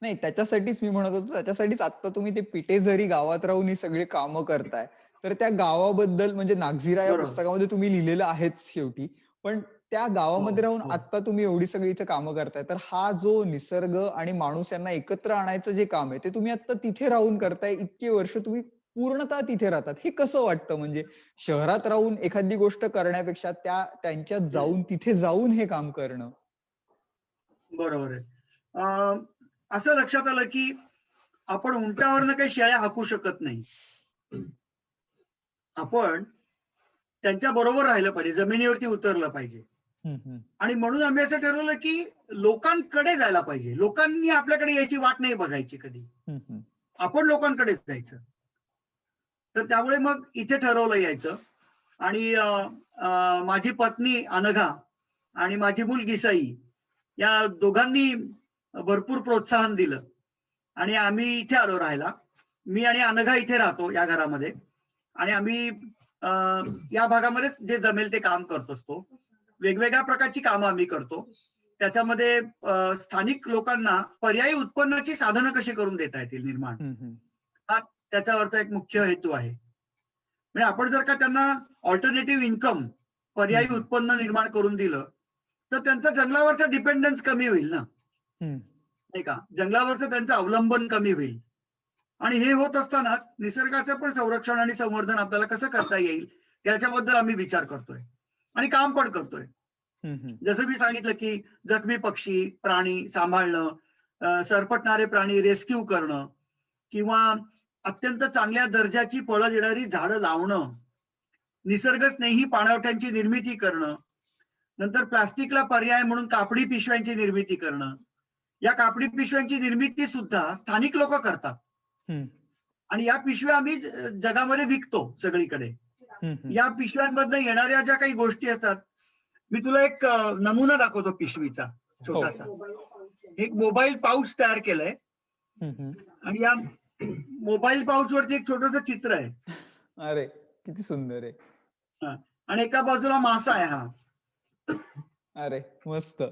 नाही, त्याच्यासाठीच मी म्हणत होतो, त्याच्यासाठीच आता तुम्ही ते पिटेझरी गावात राहून ही सगळी कामं करताय. तर त्या गावाबद्दल म्हणजे नागझिरा या बरोबर. पुस्तकामध्ये तुम्ही लिहिलेलं आहेच शेवटी. पण त्या गावामध्ये राहून हो. आता तुम्ही एवढी सगळी इथे कामं करताय, तर हा जो निसर्ग आणि माणूस यांना एकत्र आणायचं जे काम आहे, ते तुम्ही आता तिथे राहून करताय. इतकी वर्ष तुम्ही पूर्णतः तिथे राहतात. हे कसं वाटतं? म्हणजे शहरात राहून एखादी गोष्ट करण्यापेक्षा त्यांच्यात जाऊन, तिथे जाऊन हे काम करणं. बरोबर आहे. असं लक्षात आलं की आपण उंटावरनं काही शेळ्या हाकू शकत नाही. आपण त्यांच्या बरोबर राहिलं पाहिजे, जमिनीवरती उतरलं पाहिजे. आणि म्हणून आम्ही असं ठरवलं की लोकांकडे जायला पाहिजे. लोकांनी आपल्याकडे यायची वाट नाही बघायची कधी. आपण लोकांकडे जायचं. तर त्यामुळे मग इथे ठरवलं यायचं. आणि माझी पत्नी अनघा आणि माझी मुलगी सई या दोघांनी भरपूर प्रोत्साहन दिलं आणि आम्ही इथे आलो राहायला. मी आणि अनघा इथे राहतो या घरामध्ये आणि आम्ही या भागामध्येच जे जमेल ते काम करत असतो. वेगवेगळ्या प्रकारची कामं आम्ही करतो. त्याच्यामध्ये स्थानिक लोकांना पर्यायी उत्पन्नाची साधनं कशी करून देता येतील निर्माण, हा त्याच्यावरचा एक मुख्य हेतू आहे. म्हणजे आपण जर का त्यांना ऑल्टरनेटिव्ह इन्कम, पर्यायी उत्पन्न निर्माण करून दिलं तर त्यांचा जंगलावरचा डिपेंडन्स कमी होईल ना, नाही का. जंगलावरचं त्यांचं अवलंबन कमी होईल. आणि हे होत असतानाच निसर्गाचं पण संरक्षण आणि संवर्धन आपल्याला कसं करता येईल याच्याबद्दल आम्ही विचार करतोय आणि काम पण करतोय. जसं मी सांगितलं की जखमी पक्षी, प्राणी सांभाळणं, सरपटणारे प्राणी रेस्क्यू करणं किंवा अत्यंत चांगल्या दर्जाची फळं देणारी झाडं लावणं, निसर्गस्नेही पाणवठ्यांची निर्मिती करणं, नंतर प्लास्टिकला पर्याय म्हणून कापडी पिशव्यांची निर्मिती करणं. या कापडी पिशव्यांची निर्मिती सुद्धा स्थानिक लोक करतात आणि या पिशव्या आम्ही जगामध्ये विकतो सगळीकडे. या पिशव्यांमधनं येणाऱ्या ज्या काही गोष्टी असतात, मी तुला एक नमुना दाखवतो पिशवीचा छोटासा. एक मोबाईल पाऊच तयार केलंय आणि या मोबाईल पाऊच वरती एक छोटस चित्र आहे. अरे किती सुंदर आहे. आणि एका बाजूला मासा आहे हा. अरे मस्त.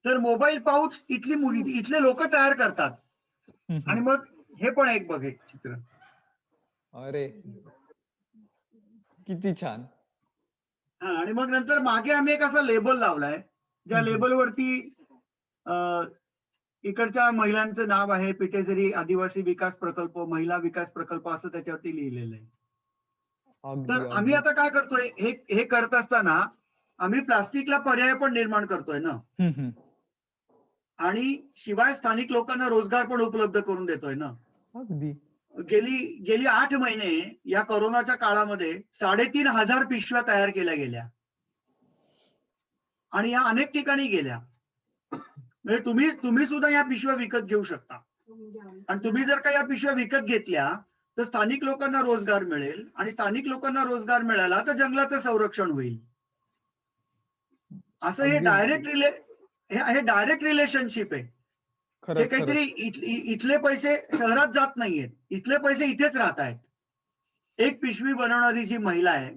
तर मोबाईल पाऊच इथले लोक तयार करतात. आणि मग हे पण एक बघ एक चित्र. अरे किती छान. आणि मग नंतर मागे आम्ही एक असा लेबल लावलाय, ज्या लेबलवरती इकडच्या महिलांचं नाव आहे, पिटेझरी आदिवासी विकास प्रकल्प, महिला विकास प्रकल्प असं त्याच्यावरती लिहिलेलं आहे. तर आम्ही आता काय करतोय, हे करत असताना आम्ही प्लास्टिकला पर्याय पण निर्माण करतोय ना, आणि शिवाय स्थानिक लोकांना रोजगार पण उपलब्ध करून देतोय ना. अगदी. गेली 8 महिने या कोरोनाच्या काळामध्ये 3,500 पिशव्या तयार केल्या गेल्या आणि या अनेक ठिकाणी गेल्या. म्हणजे तुम्ही सुद्धा या पिशव्या विकत घेऊ शकता. आणि तुम्ही जर का या पिशव्या विकत घेतल्या तर स्थानिक लोकांना रोजगार मिळेल आणि स्थानिक लोकांना रोजगार मिळाला तर जंगलाचं संरक्षण होईल. असं हे डायरेक्ट रिलेशनशिप आहे. हे काहीतरी इथले पैसे शहरात जात नाहीयेत, इथले पैसे इथेच राहत आहेत. एक पिशवी बनवणारी जी महिला आहे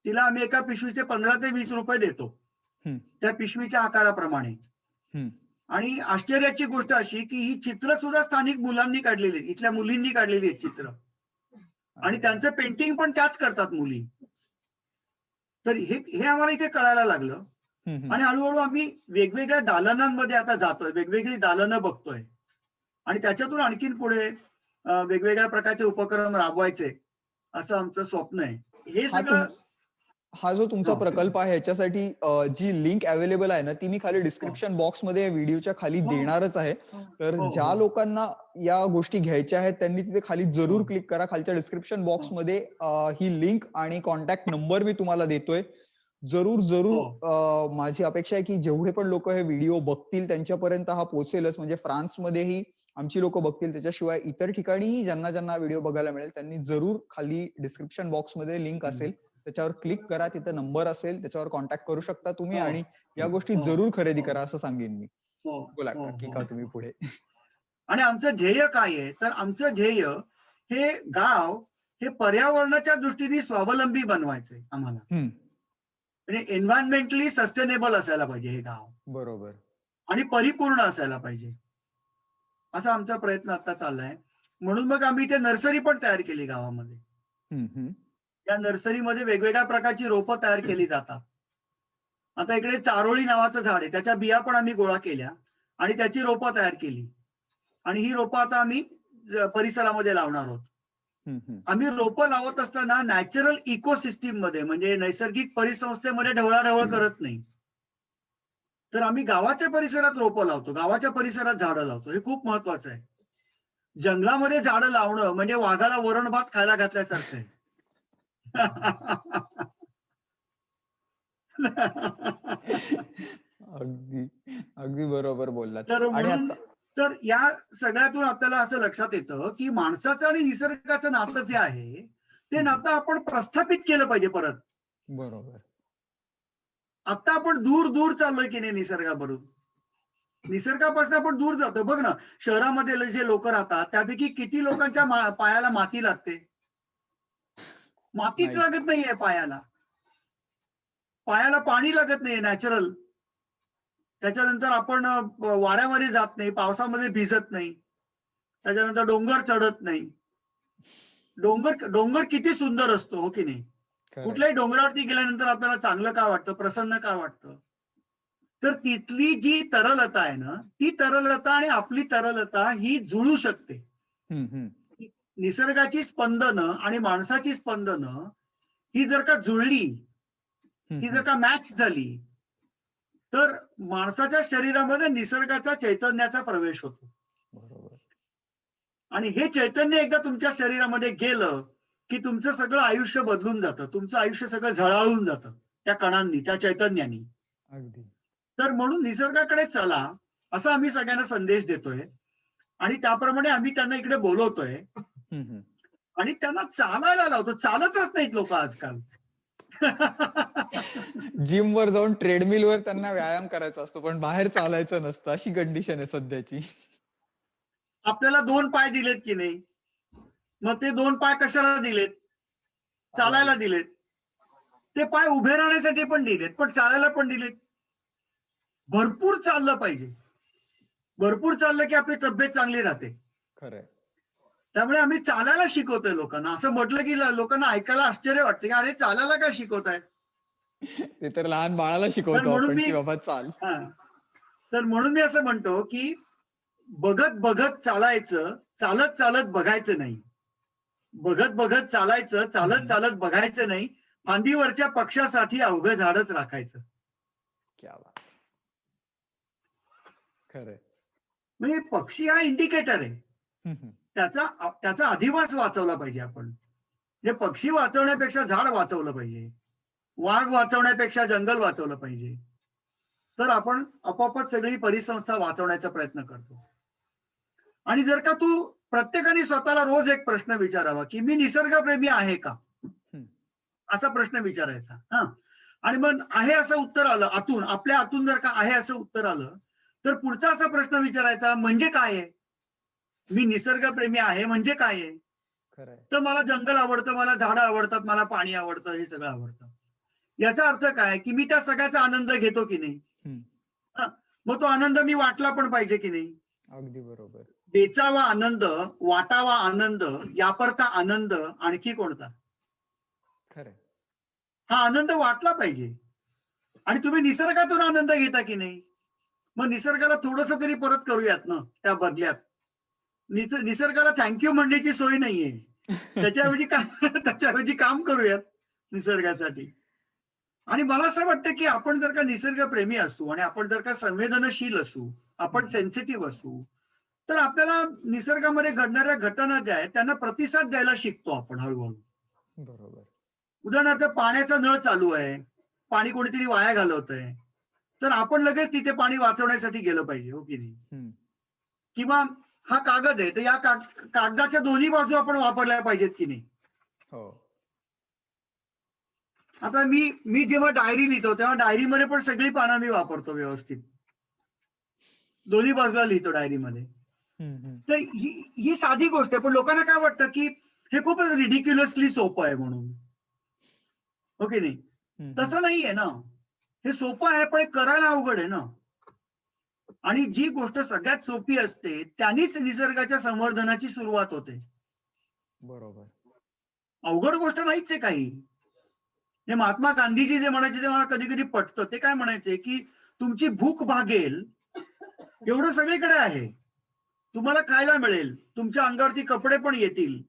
तिला आम्ही एका पिशवीचे 15 ते 20 रुपये देतो त्या पिशवीच्या आकाराप्रमाणे. आणि आश्चर्याची गोष्ट अशी की ही चित्र सुद्धा स्थानिक मुलांनी काढलेली, इथल्या मुलींनी काढलेली आहेत चित्र, आणि त्यांचं पेंटिंग पण त्याच करतात मुली. तर हे आम्हाला इथे कळायला लागलं. आणि हळूहळू आम्ही वेगवेगळ्या दालनांमध्ये आता जातोय, वेगवेगळी दालनं बघतोय, आणि त्याच्यातून आणखीन पुढे वेगवेगळ्या प्रकारचे उपक्रम राबवायचे असं आमचं स्वप्न आहे. हे सगळं हा जो तुमचा प्रकल्प आहे ह्याच्यासाठी जी लिंक अवेलेबल आहे ना ती मी खाली डिस्क्रिप्शन बॉक्स मध्ये व्हिडिओच्या खाली देणारच आहे. तर ज्या लोकांना या गोष्टी घ्यायच्या आहेत त्यांनी तिथे खाली जरूर क्लिक करा. खालच्या डिस्क्रिप्शन बॉक्स मध्ये ही लिंक आणि कॉन्टॅक्ट नंबर मी तुम्हाला देतोय. जरूर माझी अपेक्षा आहे की जेवढे पण लोक हे व्हिडिओ बघतील त्यांच्यापर्यंत हा पोहोचेलच. म्हणजे फ्रान्समध्येही आमची लोक बघतील, त्याच्याशिवाय इतर ठिकाणीही ज्यांना ज्यांना व्हिडिओ बघायला मिळेल त्यांनी जरूर खाली डिस्क्रिप्शन बॉक्स मध्ये लिंक असेल त्याच्यावर क्लिक करा, तिथे नंबर असेल त्याच्यावर कॉन्टॅक्ट करू शकता तुम्ही, आणि या गोष्टी जरूर खरेदी करा असं सांगेन मी. बोला की का तुम्ही पुढे. आणि आमचं ध्येय काय आहे, तर आमचं ध्येय हे गाव हे पर्यावरणाच्या दृष्टीने स्वावलंबी बनवायचंय आम्हाला. म्हणजे एन्व्हायरमेंटली सस्टेनेबल असायला पाहिजे हे गाव, बरोबर, आणि परिपूर्ण असायला पाहिजे, असा आमचा प्रयत्न आता चाललाय. म्हणून मग आम्ही इथे नर्सरी पण तयार केली गावामध्ये. या नर्सरीमध्ये वेगवेगळ्या प्रकारची रोपं तयार केली जातात. आता इकडे चारोळी नावाचं झाड आहे, त्याच्या बिया पण आम्ही गोळा केल्या आणि त्याची रोपं तयार केली, आणि ही रोपं आता आम्ही परिसरामध्ये लावणार आहोत. आम्ही रोपं लावत असताना नॅचरल इकोसिस्टीम मध्ये, म्हणजे नैसर्गिक परिसंस्थेमध्ये ढवळाढवळ करत नाही. तर आम्ही गावाच्या परिसरात रोपं लावतो, गावाच्या परिसरात झाडं लावतो. हे खूप महत्वाचं आहे. जंगलामध्ये झाडं लावणं म्हणजे वाघाला वरण भात खायला घातल्यासारखं आहे. अगदी अगदी बरोबर बोललात. तर या सगळ्यातून आपल्याला असं लक्षात येतं की माणसाचं आणि निसर्गाचं नातं जे आहे ते नातं आपण प्रस्थापित केलं पाहिजे परत. बरोबर. आता आपण दूर दूर चाललोय की नाही निसर्गाबरोबर, निसर्गापासून आपण दूर जातो. बघ ना, शहरामध्ये जे लोक राहतात त्यापैकी किती लोकांच्या पायाला माती लागते? मातीच लागत नाहीये पायाला. पायाला पाणी लागत नाहीये नॅचरल. त्याच्यानंतर आपण वाऱ्यामध्ये जात नाही, पावसामध्ये भिजत नाही, त्याच्यानंतर डोंगर चढत नाही. डोंगर किती सुंदर असतो, हो की नाही? कुठल्याही डोंगरावरती गेल्यानंतर आपल्याला चांगलं का वाटतं, प्रसन्न का वाटतं? तर तिथली जी तरलता आहे ना, ती तरलता आणि आपली तरलता ही जुळू शकते. निसर्गाची स्पंदनं आणि माणसाची स्पंदनं ही जर का जुळली, ही जर का मॅच झाली, तर माणसाच्या शरीरामध्ये निसर्गाचा चैतन्याचा प्रवेश होतो. बरोबर. आणि हे चैतन्य एकदा तुमच्या शरीरामध्ये गेलं की तुमचं सगळं आयुष्य बदलून जातं, तुमचं आयुष्य सगळं झळाळून जातं त्या कणांनी, त्या चैतन्यानी. अगदी. तर म्हणून निसर्गाकडे चला असा आम्ही सगळ्यांना संदेश देतोय, आणि त्याप्रमाणे आम्ही त्यांना इकडे बोलवतोय आणि त्यांना चालायला लावतो. चालतच नाहीत लोक आजकाल. जिम वर जाऊन ट्रेडमिल वर त्यांना व्यायाम करायचा असतो, पण बाहेर चालायचं नसतं, अशी कंडिशन आहे सध्याची. आपल्याला 2 पाय दिलेत की नाही, मग ते 2 पाय कशाला दिलेत? चालायला दिलेत. ते पाय उभे राहण्यासाठी पण दिलेत, पण चालायला पण दिलेत. भरपूर चाललं पाहिजे. भरपूर चाललं की आपली तब्येत चांगली राहते. खरंय. त्यामुळे आम्ही चालायला शिकवतोय लोकांना. असं म्हटलं की लोकांना ऐकायला आश्चर्य वाटतं की अरे चालायला काय शिकवताय? ते तर लहान बाळाला शिकवतो आपण की बाबा चाल. तर म्हणून मी असं म्हणतो की बघत बघत चालायचं, चालत चालत बघायचं नाही. बघत बघत चालायचं, चालत चालत बघायचं नाही. फांदीवरच्या पक्ष्यासाठी अवघं झाडच राखायचं. क्या बात. खरंय. म्हणजे पक्षी हा इंडिकेटर आहे. त्याचा अधिवास वाचवला पाहिजे आपण. म्हणजे पक्षी वाचवण्यापेक्षा झाड वाचवलं पाहिजे, वाघ वाचवण्यापेक्षा जंगल वाचवलं पाहिजे. तर आपण आपोआपच सगळी परिसंस्था वाचवण्याचा प्रयत्न करतो. आणि जर का तू प्रत्येकाने स्वतःला रोज एक प्रश्न विचारावा की मी निसर्गप्रेमी आहे का, असा प्रश्न विचारायचा. आणि मग आहे असं उत्तर आलं आतून, आपल्या आतून जर का आहे असं उत्तर आलं, तर पुढचा असा प्रश्न विचारायचा म्हणजे काय आहे? मी निसर्गप्रेमी आहे म्हणजे काय आहे? तर मला जंगल आवडतं, मला झाडं आवडतात, मला पाणी आवडतं, हे सगळं आवडतं. याचा अर्थ काय की मी त्या सगळ्याचा आनंद घेतो की नाही? मग तो आनंद मी वाटला पण पाहिजे की नाही. अगदी बरोबर. वेचावा आनंद, वाटावा आनंद, यापरता आनंद आणखी कोणता. खरंय. हा आनंद वाटला पाहिजे. आणि तुम्ही निसर्गातून आनंद घेता की नाही. मग निसर्गाला थोडस तरी परत करूयात ना त्या बदल्यात. निसर्गाला थँक्यू म्हणण्याची सोय नाहीये. त्याच्याऐवजी काम करूयात निसर्गासाठी. आणि मला असं वाटतं की आपण जर का निसर्गप्रेमी असू आणि आपण जर का संवेदनशील असू, आपण सेन्सिटिव्ह असू, तर आपल्याला निसर्गामध्ये घडणाऱ्या घटना ज्या आहेत त्यांना प्रतिसाद द्यायला शिकतो आपण हळूहळू. बरोबर. उदाहरणार्थ पाण्याचा नळ चालू आहे, पाणी कोणीतरी वाया घालवतंय, तर आपण लगेच तिथे पाणी वाचवण्यासाठी गेलं पाहिजे, हो की नाही. किंवा हा कागद आहे तर या कागदाच्या दोन्ही बाजू आपण वापरल्या पाहिजेत की नाही. हो. आता मी जेव्हा डायरी लिहितो तेव्हा डायरीमध्ये पण सगळी पानं मी वापरतो व्यवस्थित. दोन्ही बाजूला लिहितो डायरीमध्ये. तर ही साधी गोष्ट आहे, पण लोकांना काय वाटतं की हे खूपच रिडिक्युलसली सोपं आहे म्हणून, हो की नाही. तसं नाहीये ना. हे सोपं आहे पण करायला अवघड आहे ना. आणि जी गोष्ट सगळ्यात सोपी असते त्यांनीच निसर्गाच्या संवर्धनाची सुरुवात होते. बरोबर. अवघड गोष्ट नाहीच आहे काही. हे महात्मा गांधीजी जे म्हणायचे ते मला कधी कधी पटतं. ते काय म्हणायचे की तुमची भूक भागेल एवढं सगळीकडे आहे. तुम्हाला खायला मिळेल, तुमच्या अंगावरती कपडे पण येतील,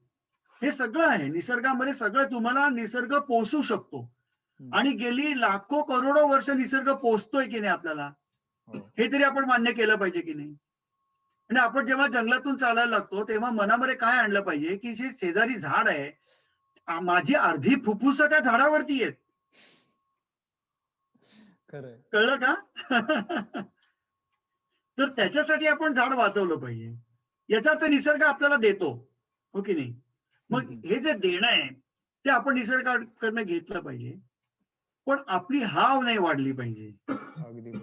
हे सगळं आहे निसर्गामध्ये. सगळं तुम्हाला निसर्ग पोसू शकतो. आणि गेली लाखो करोडो वर्ष निसर्ग पोसतोय की नाही आपल्याला, हे तरी आपण मान्य केलं पाहिजे की नाही. आणि आपण जेव्हा जंगलातून चालायला लागतो तेव्हा मनामध्ये काय आणलं पाहिजे की जे शेजारी झाड आहे, माझी अर्धी फुफ्फुस त्या झाडावरती आहेत. कळलं का. तर त्याच्यासाठी आपण झाड वाचवलं पाहिजे. याचा अर्थ निसर्ग आपल्याला देतो, हो की नाही. मग हे जे देणं आहे ते आपण निसर्गाकडनं घेतलं पाहिजे, पण आपली हाव नाही वाढली पाहिजे.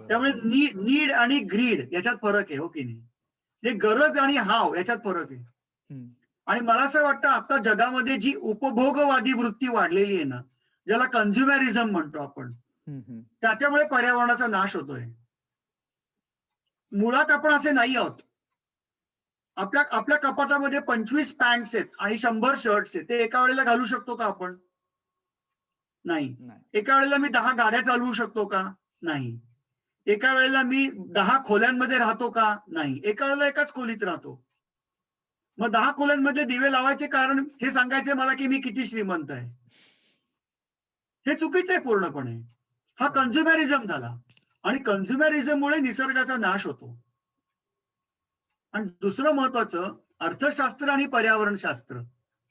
त्यामुळे नीड आणि ग्रीड याच्यात फरक आहे, हो की नाही. हे गरज आणि हाव याच्यात फरक आहे. आणि मला असं वाटतं आता जगामध्ये जी उपभोगवादी वृत्ती वाढलेली आहे ना, ज्याला कन्झ्युमरिझम म्हणतो आपण, त्याच्यामुळे पर्यावरणाचा नाश होतोय. मुळात आपण असे नाही आहोत. आपल्या कपाटामध्ये 25 पॅन्ट्स आहेत आणि 100 शर्ट्स आहेत. ते एका वेळेला घालू शकतो का आपण. नाही. एका वेळेला मी 10 गाड्या चालवू शकतो का. नाही. एका वेळेला मी 10 खोल्यांमध्ये राहतो का. नाही. एका वेळेला एकाच खोलीत राहतो. मग 10 खोल्यांमधले दिवे लावायचे कारण हे सांगायचे मला की मी किती श्रीमंत आहे. हे चुकीचं आहे पूर्णपणे. हा कन्झ्युमरिझम झाला आणि कन्झ्युमरिझममुळे निसर्गाचा नाश होतो. आणि दुसरं महत्वाचं अर्थशास्त्र आणि पर्यावरणशास्त्र,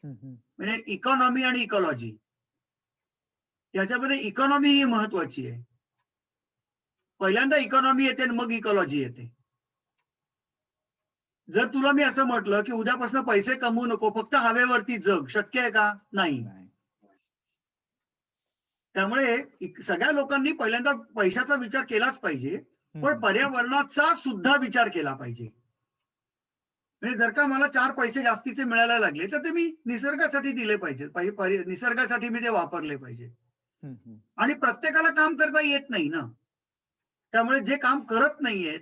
म्हणजे इकॉनॉमी आणि इकॉलॉजी, याच्यामध्ये इकॉनॉमी ही महत्वाची आहे. पहिल्यांदा इकॉनॉमी येते आणि मग इकॉलॉजी येते. जर तुला मी असं म्हटलं की उद्यापासून पैसे कमवू नको, फक्त हवेवरती जग, शक्य आहे का. नाही. त्यामुळे सगळ्या लोकांनी पहिल्यांदा पैशाचा विचार केलाच पाहिजे, पण पर्यावरणाचा सुद्धा विचार केला पाहिजे. म्हणजे जर का मला 4 पैसे जास्तीचे मिळायला लागले तर ते मी निसर्गासाठी दिले पाहिजे, निसर्गासाठी मी ते वापरले पाहिजे. आणि प्रत्येकाला काम करता येत नाही ना. त्यामुळे जे काम करत नाहीयेत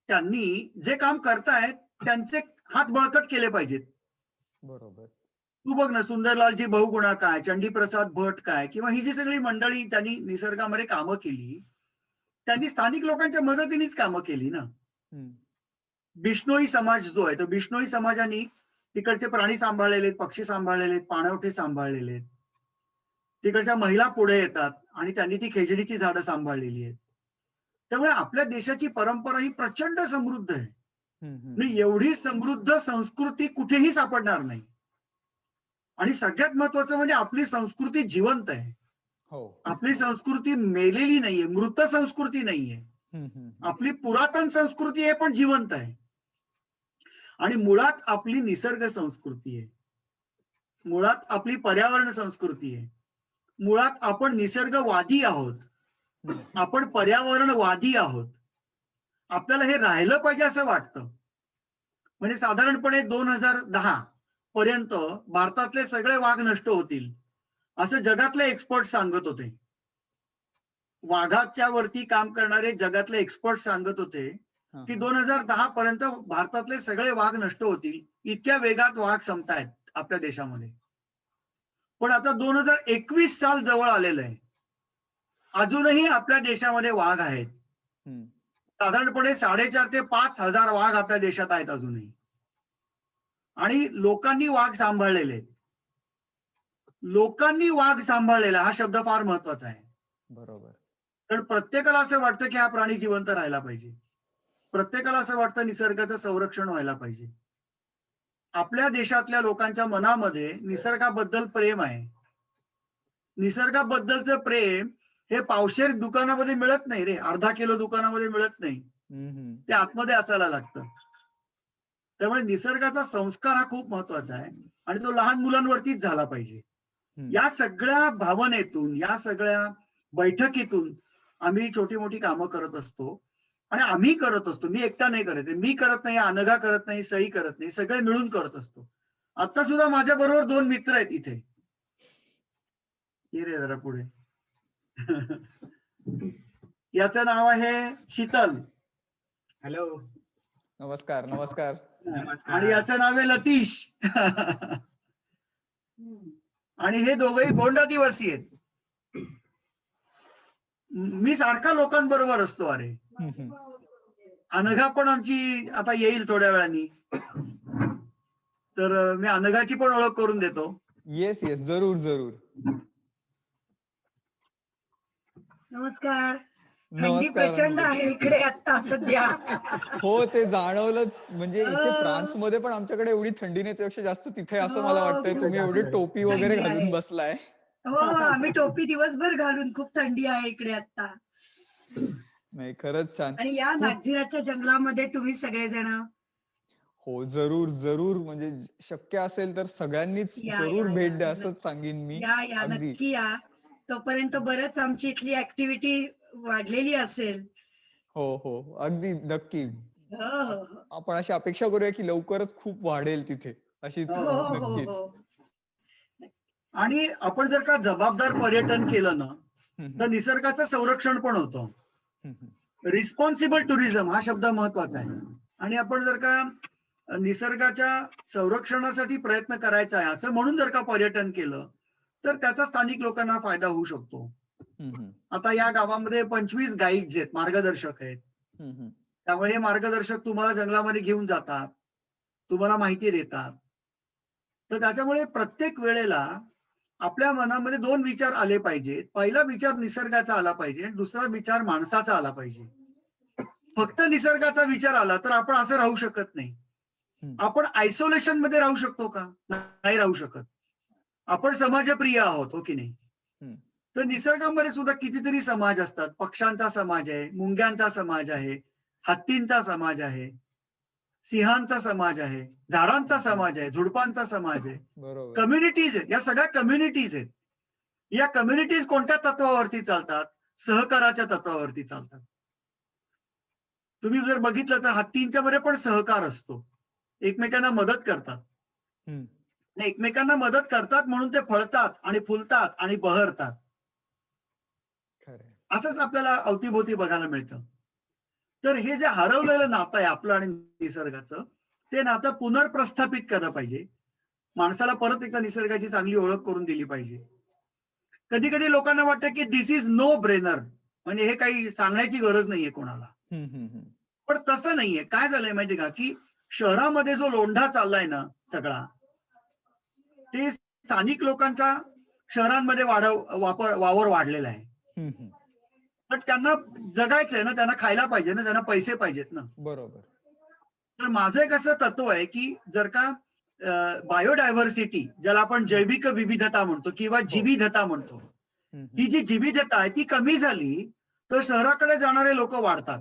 त्यांनी जे काम करतायत त्यांचे हात बळकट केले पाहिजेत. बरोबर. तू बघ ना, सुंदरलालजी बहुगुणा काय, चंडीप्रसाद भट काय, किंवा ही जी सगळी मंडळी त्यांनी निसर्गामध्ये कामं केली, त्यांनी स्थानिक लोकांच्या मदतीनेच कामं केली ना. बिश्नोई समाज जो आहे तो बिश्नोई समाजाने तिकडचे प्राणी सांभाळलेले आहेत, पक्षी सांभाळलेले आहेत, पाणवठे सांभाळलेले आहेत. तिकडच्या महिला पुढे येतात आणि त्यांनी ती खेजडीची झाडं सांभाळलेली आहेत. त्यामुळे आपल्या देशाची परंपरा ही प्रचंड समृद्ध आहे. एवढी समृद्ध संस्कृती कुठेही सापडणार नाही. आणि सगळ्यात महत्वाचं म्हणजे आपली संस्कृती जिवंत आहे. आपली संस्कृती मेलेली नाहीये, मृत संस्कृती नाहीये. आपली पुरातन संस्कृती आहे पण जिवंत आहे. आणि मुळात आपली निसर्ग संस्कृती आहे, मुळात आपली पर्यावरण संस्कृती आहे, मुळात आपण निसर्गवादी आहोत, आपण पर्यावरणवादी आहोत. आपल्याला हे राहिलं पाहिजे असं वाटतं. म्हणजे साधारणपणे 2010 पर्यंत भारतातले सगळे वाघ नष्ट होतील असं जगातले एक्सपर्ट सांगत होते. वाघाच्या वरती काम करणारे जगातले एक्सपर्ट सांगत होते हा, की हा. 2010 पर्यंत भारतातले सगळे वाघ नष्ट होतील, इतक्या वेगात वाघ संपतायत आपल्या देशामध्ये. पण आता 2021 साल जवळ आलेलं आहे. अजूनही आपल्या देशामध्ये वाघ आहेत. हम्म. साधारणपणे 4,500 ते 5,000 वाघ आपल्या देशात आहेत अजूनही. आणि लोकांनी वाघ सांभाळलेले आहेत. लोकांनी वाघ सांभाळलेला हा शब्द फार महत्वाचा आहे. बरोबर. कारण प्रत्येकाला असं वाटतं की हा प्राणी जिवंत राहायला पाहिजे. प्रत्येकाला असं वाटतं निसर्गाचं संरक्षण व्हायला पाहिजे. आपल्या देशातल्या लोकांच्या मनामध्ये निसर्गाबद्दल प्रेम आहे. निसर्गाबद्दलचं प्रेम हे पावशेर दुकानामध्ये मिळत नाही रे, अर्धा किलो दुकानामध्ये मिळत नाही. ते आतमध्ये असायला लागतं. त्यामुळे निसर्गाचा संस्कार हा खूप महत्वाचा आहे आणि तो लहान मुलांवरतीच झाला पाहिजे. या सगळ्या भावनेतून, या सगळ्या बैठकीतून आम्ही छोटी मोठी कामं करत असतो आणि आम्ही करत असतो. मी एकटा नाही करत, मी करत नाही, अनघा करत नाही, सई करत नाही, सगळे मिळून करत असतो. आता सुद्धा माझ्या बरोबर 2 मित्र आहेत इथे. ये रे जरा पुढे. याचं नाव आहे शीतल. हॅलो. नमस्कार. नमस्कार. आणि याचं नाव आहे लतीश. आणि हे दोघंही गोंड आदिवासी आहेत. मी सारखा लोकांबरोबर असतो अरे. अनघा पण आमची आता येईल थोड्या वेळानी, तर मी अनघाची पण ओळख करून देतो. येस येस, जरूर जरूर. नमस्कार. थंडी नमस्कार. प्रचंड आहे इकडे आता सध्या. हो, ते जाणवलंच. म्हणजे इथे हो. फ्रान्समध्ये पण आमच्याकडे एवढी थंडी नाही, त्यापेक्षा जास्त तिथे असं मला हो, वाटतंय. खूप तुम्ही एवढी टोपी वगैरे थंडी घालून आहे. बसलाय. हो, आम्ही टोपी दिवसभर घालून, खूप थंडी आहे इकडे आता. नाही, खरंच छान. आणि या खूप नागझिराच्या जंगलामध्ये तुम्ही सगळेजण हो, जरूर जरूर. म्हणजे शक्य असेल तर सगळ्यांनीच या जरूर या भेट या द्या असंच सांगेन मी. या या अगदी. नक्की या. तोपर्यंत बरंच आमची इथली ऍक्टिव्हिटी वाढलेली असेल. हो हो, अगदी नक्की. हो हो हो आपण अशी अपेक्षा करूया की लवकरच खूप वाढेल तिथे. अशीच हो, हो हो नक्कीच. हो. आणि आपण जर का जबाबदार पर्यटन केलं ना, हम्म, तर निसर्गाचं संरक्षण पण होतं. हम्म, हम्म. रिस्पॉन्सिबल टुरिझम हा शब्द महत्वाचा आहे. आणि आपण जर का निसर्गाच्या संरक्षणासाठी प्रयत्न करायचा आहे असं म्हणून जर का पर्यटन केलं, तर त्याचा स्थानिक लोकांना फायदा होऊ शकतो. आता या गावामध्ये 25 गाईड्स आहेत, मार्गदर्शक आहेत. त्यामुळे हे मार्गदर्शक तुम्हाला जंगलामध्ये घेऊन जातात, तुम्हाला माहिती देतात. तर त्याच्यामुळे प्रत्येक वेळेला आपल्या मनामध्ये 2 विचार आले पाहिजेत. पहिला विचार निसर्गाचा आला पाहिजे, दुसरा विचार माणसाचा आला पाहिजे. फक्त निसर्गाचा विचार आला तर आपण असं राहू शकत नाही. आपण आयसोलेशन मध्ये राहू शकतो का? नाही राहू शकत. आपण समाजप्रिय आहोत, हो की नाही? तर निसर्गामध्ये सुद्धा कितीतरी समाज असतात. पक्ष्यांचा समाज आहे, मुंग्यांचा समाज आहे, हत्तींचा समाज आहे, सिंहांचा समाज आहे, झाडांचा समाज आहे, झुडपांचा समाज आहे. बरोबर. कम्युनिटीज आहेत, या सगळ्या कम्युनिटीज आहेत. या कम्युनिटीज कोणत्या तत्वावरती चालतात? सहकाराच्या तत्वावरती चालतात. तुम्ही जर बघितलं तर हत्तींच्या मध्ये पण सहकार असतो. एकमेकांना मदत करतात. आणि एकमेकांना मदत करतात म्हणून ते फळतात आणि फुलतात आणि बहरतात. असंच आपल्याला अवतीभोवती बघायला मिळतं. तर हे जे हरवलेलं नातं आहे आपलं आणि निसर्गाचं, ते नातं पुनर्प्रस्थापित केलं पाहिजे. माणसाला परत एकदा निसर्गाची चांगली ओळख करून दिली पाहिजे. कधी कधी लोकांना वाटतं की दिस इज नो ब्रेनर, म्हणजे हे काही सांगण्याची गरज नाहीये कोणाला. पण तसं नाहीये. काय झालंय माहितीये का, की शहरामध्ये जो लोंढा चाललाय ना सगळा, ते स्थानिक लोकांचा शहरांमध्ये वावर वाढलेला आहे. पण त्यांना जगायचंय ना, त्यांना खायला पाहिजे ना, त्यांना पैसे पाहिजेत ना. बरोबर. तर माझं एक असं तत्व आहे की जर का बायोडायव्हर्सिटी, ज्याला आपण जैविक विविधता म्हणतो किंवा जीविधता म्हणतो, ही जी जीविधता आहे ती कमी झाली तर शहराकडे जाणारे लोक वाढतात.